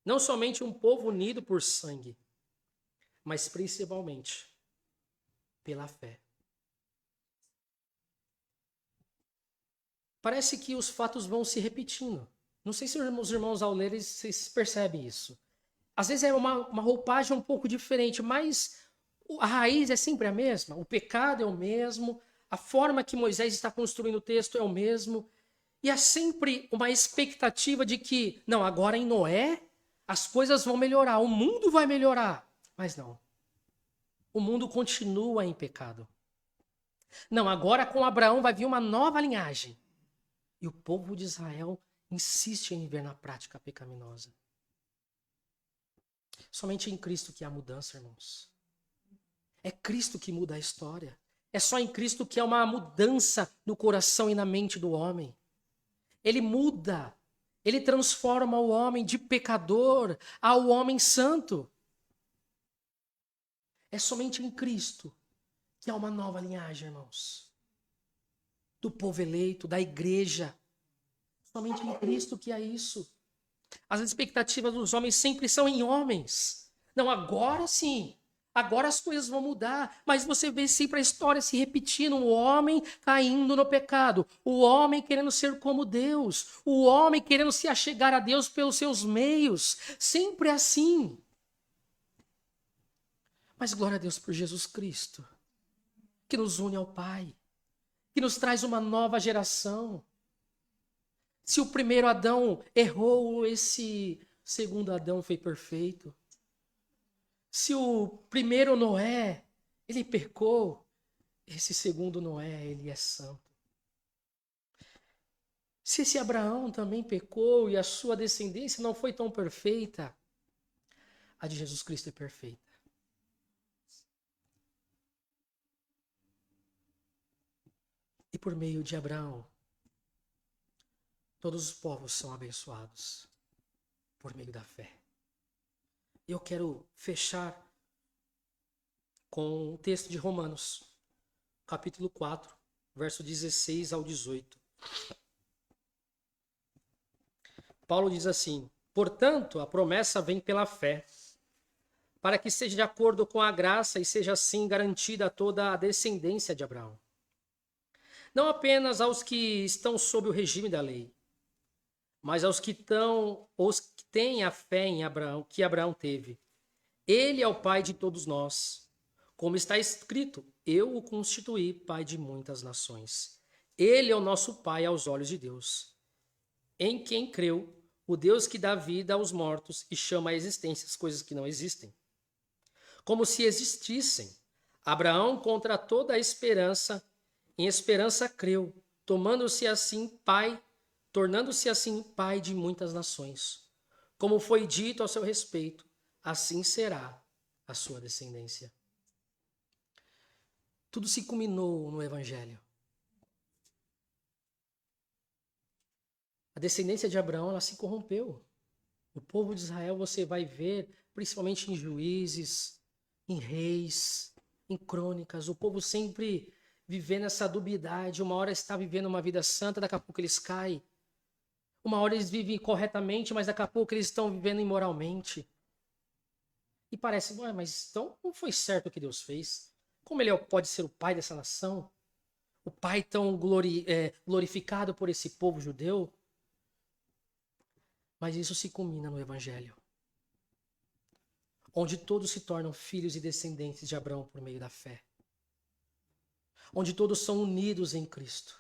Não somente um povo unido por sangue, mas principalmente pela fé. Parece que os fatos vão se repetindo. Não sei se os irmãos ao lerem vocês percebem isso. Às vezes é uma roupagem um pouco diferente, mas a raiz é sempre a mesma. O pecado é o mesmo, a forma que Moisés está construindo o texto é o mesmo. E há sempre uma expectativa de que, não, agora em Noé as coisas vão melhorar, o mundo vai melhorar. Mas não. O mundo continua em pecado. Não, agora com Abraão vai vir uma nova linhagem. E o povo de Israel insiste em viver na prática pecaminosa. Somente em Cristo que há mudança, irmãos. É Cristo que muda a história. É só em Cristo que há uma mudança no coração e na mente do homem. Ele muda. Ele transforma o homem de pecador ao homem santo. É somente em Cristo que há uma nova linhagem, irmãos. Do povo eleito, da igreja. Somente em Cristo que há isso. As expectativas dos homens sempre são em homens. Não, agora sim. Agora as coisas vão mudar. Mas você vê sempre a história se repetindo. O homem caindo no pecado. O homem querendo ser como Deus. O homem querendo se achegar a Deus pelos seus meios. Sempre assim. Mas glória a Deus por Jesus Cristo, que nos une ao Pai, que nos traz uma nova geração. Se o primeiro Adão errou, esse segundo Adão foi perfeito. Se o primeiro Noé, ele pecou, esse segundo Noé, ele é santo. Se esse Abraão também pecou e a sua descendência não foi tão perfeita, a de Jesus Cristo é perfeita. E por meio de Abraão, todos os povos são abençoados por meio da fé. Eu quero fechar com o texto de Romanos, capítulo 4, verso 16 ao 18. Paulo diz assim: portanto, a promessa vem pela fé, para que seja de acordo com a graça e seja assim garantida toda a descendência de Abraão. Não apenas aos que estão sob o regime da lei, mas aos que têm a fé em Abraão, que Abraão teve. Ele é o pai de todos nós. Como está escrito, eu o constituí pai de muitas nações. Ele é o nosso pai aos olhos de Deus. Em quem creu, o Deus que dá vida aos mortos e chama à existência as coisas que não existem, como se existissem. Abraão, contra toda a esperança, em esperança creu, tornando-se assim pai de muitas nações. Como foi dito ao seu respeito, assim será a sua descendência. Tudo se culminou no Evangelho. A descendência de Abraão, ela se corrompeu. O povo de Israel, você vai ver, principalmente em Juízes, em Reis, em Crônicas, o povo sempre vivendo essa dubiedade. Uma hora está vivendo uma vida santa, daqui a pouco eles caem. Uma hora eles vivem corretamente, mas daqui a pouco eles estão vivendo imoralmente. E parece, mas então não foi certo o que Deus fez. Como ele pode ser o pai dessa nação? O pai tão glorificado por esse povo judeu? Mas isso se culmina no Evangelho, onde todos se tornam filhos e descendentes de Abraão por meio da fé. Onde todos são unidos em Cristo.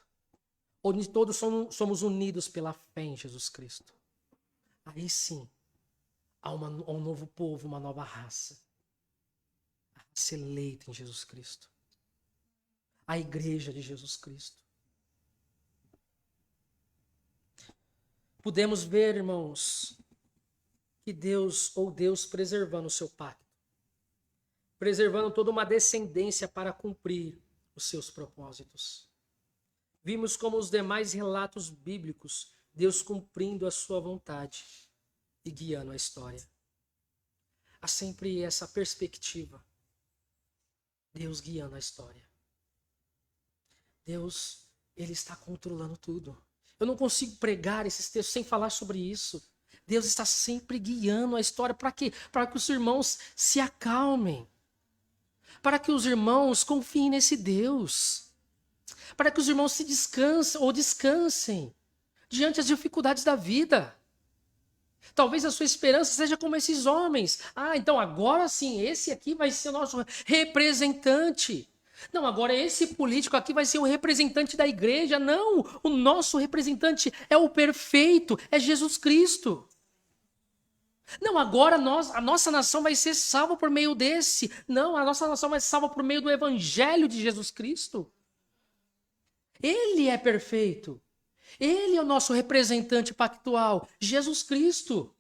Onde todos somos unidos pela fé em Jesus Cristo. Aí sim, há um novo povo, uma nova raça. A raça eleita em Jesus Cristo. A igreja de Jesus Cristo. Podemos ver, irmãos, que Deus preservando o seu pacto. Preservando toda uma descendência para cumprir os seus propósitos. Vimos como os demais relatos bíblicos, Deus cumprindo a sua vontade e guiando a história. Há sempre essa perspectiva. Deus guiando a história. Deus, ele está controlando tudo. Eu não consigo pregar esses textos sem falar sobre isso. Deus está sempre guiando a história. Para quê? Para que os irmãos se acalmem. Para que os irmãos confiem nesse Deus. Para que os irmãos se descansem diante das dificuldades da vida. Talvez a sua esperança seja como esses homens. Então agora sim, esse aqui vai ser o nosso representante. Não, agora esse político aqui vai ser o representante da igreja. Não, o nosso representante é o perfeito, é Jesus Cristo. Não, agora a nossa nação vai ser salva por meio desse. Não, a nossa nação vai ser salva por meio do Evangelho de Jesus Cristo. Ele é perfeito. Ele é o nosso representante pactual, Jesus Cristo.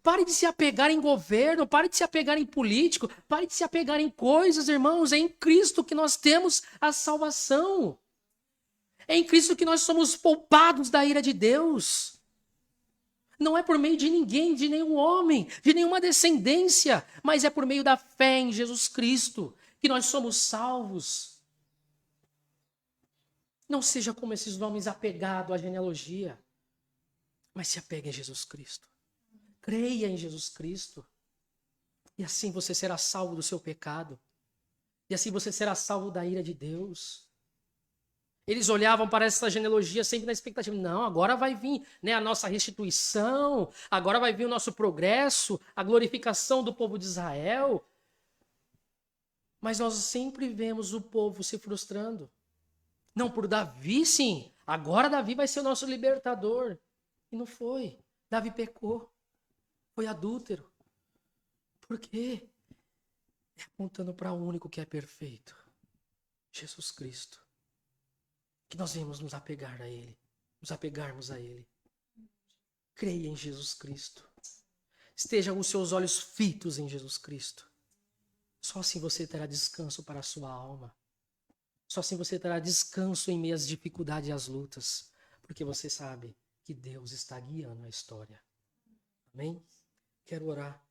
Pare de se apegar em governo, pare de se apegar em político, pare de se apegar em coisas, irmãos. É em Cristo que nós temos a salvação. É em Cristo que nós somos poupados da ira de Deus. Não é por meio de ninguém, de nenhum homem, de nenhuma descendência, mas é por meio da fé em Jesus Cristo que nós somos salvos. Não seja como esses homens apegados à genealogia, mas se apegue em Jesus Cristo. Creia em Jesus Cristo. E assim você será salvo do seu pecado. E assim você será salvo da ira de Deus. Eles olhavam para essa genealogia sempre na expectativa. Não, agora vai vir, né, a nossa restituição, agora vai vir o nosso progresso, a glorificação do povo de Israel. Mas nós sempre vemos o povo se frustrando. Não, por Davi, sim. Agora Davi vai ser o nosso libertador. E não foi. Davi pecou. Foi adúltero. Por quê? É apontando para o único que é perfeito. Jesus Cristo. Que nós venhamos nos apegar a Ele. Nos apegarmos a Ele. Creia em Jesus Cristo. Estejam os seus olhos fitos em Jesus Cristo. Só assim você terá descanso para a sua alma. Só assim você terá descanso em meio às dificuldades e às lutas. Porque você sabe que Deus está guiando a história. Amém? Quero orar.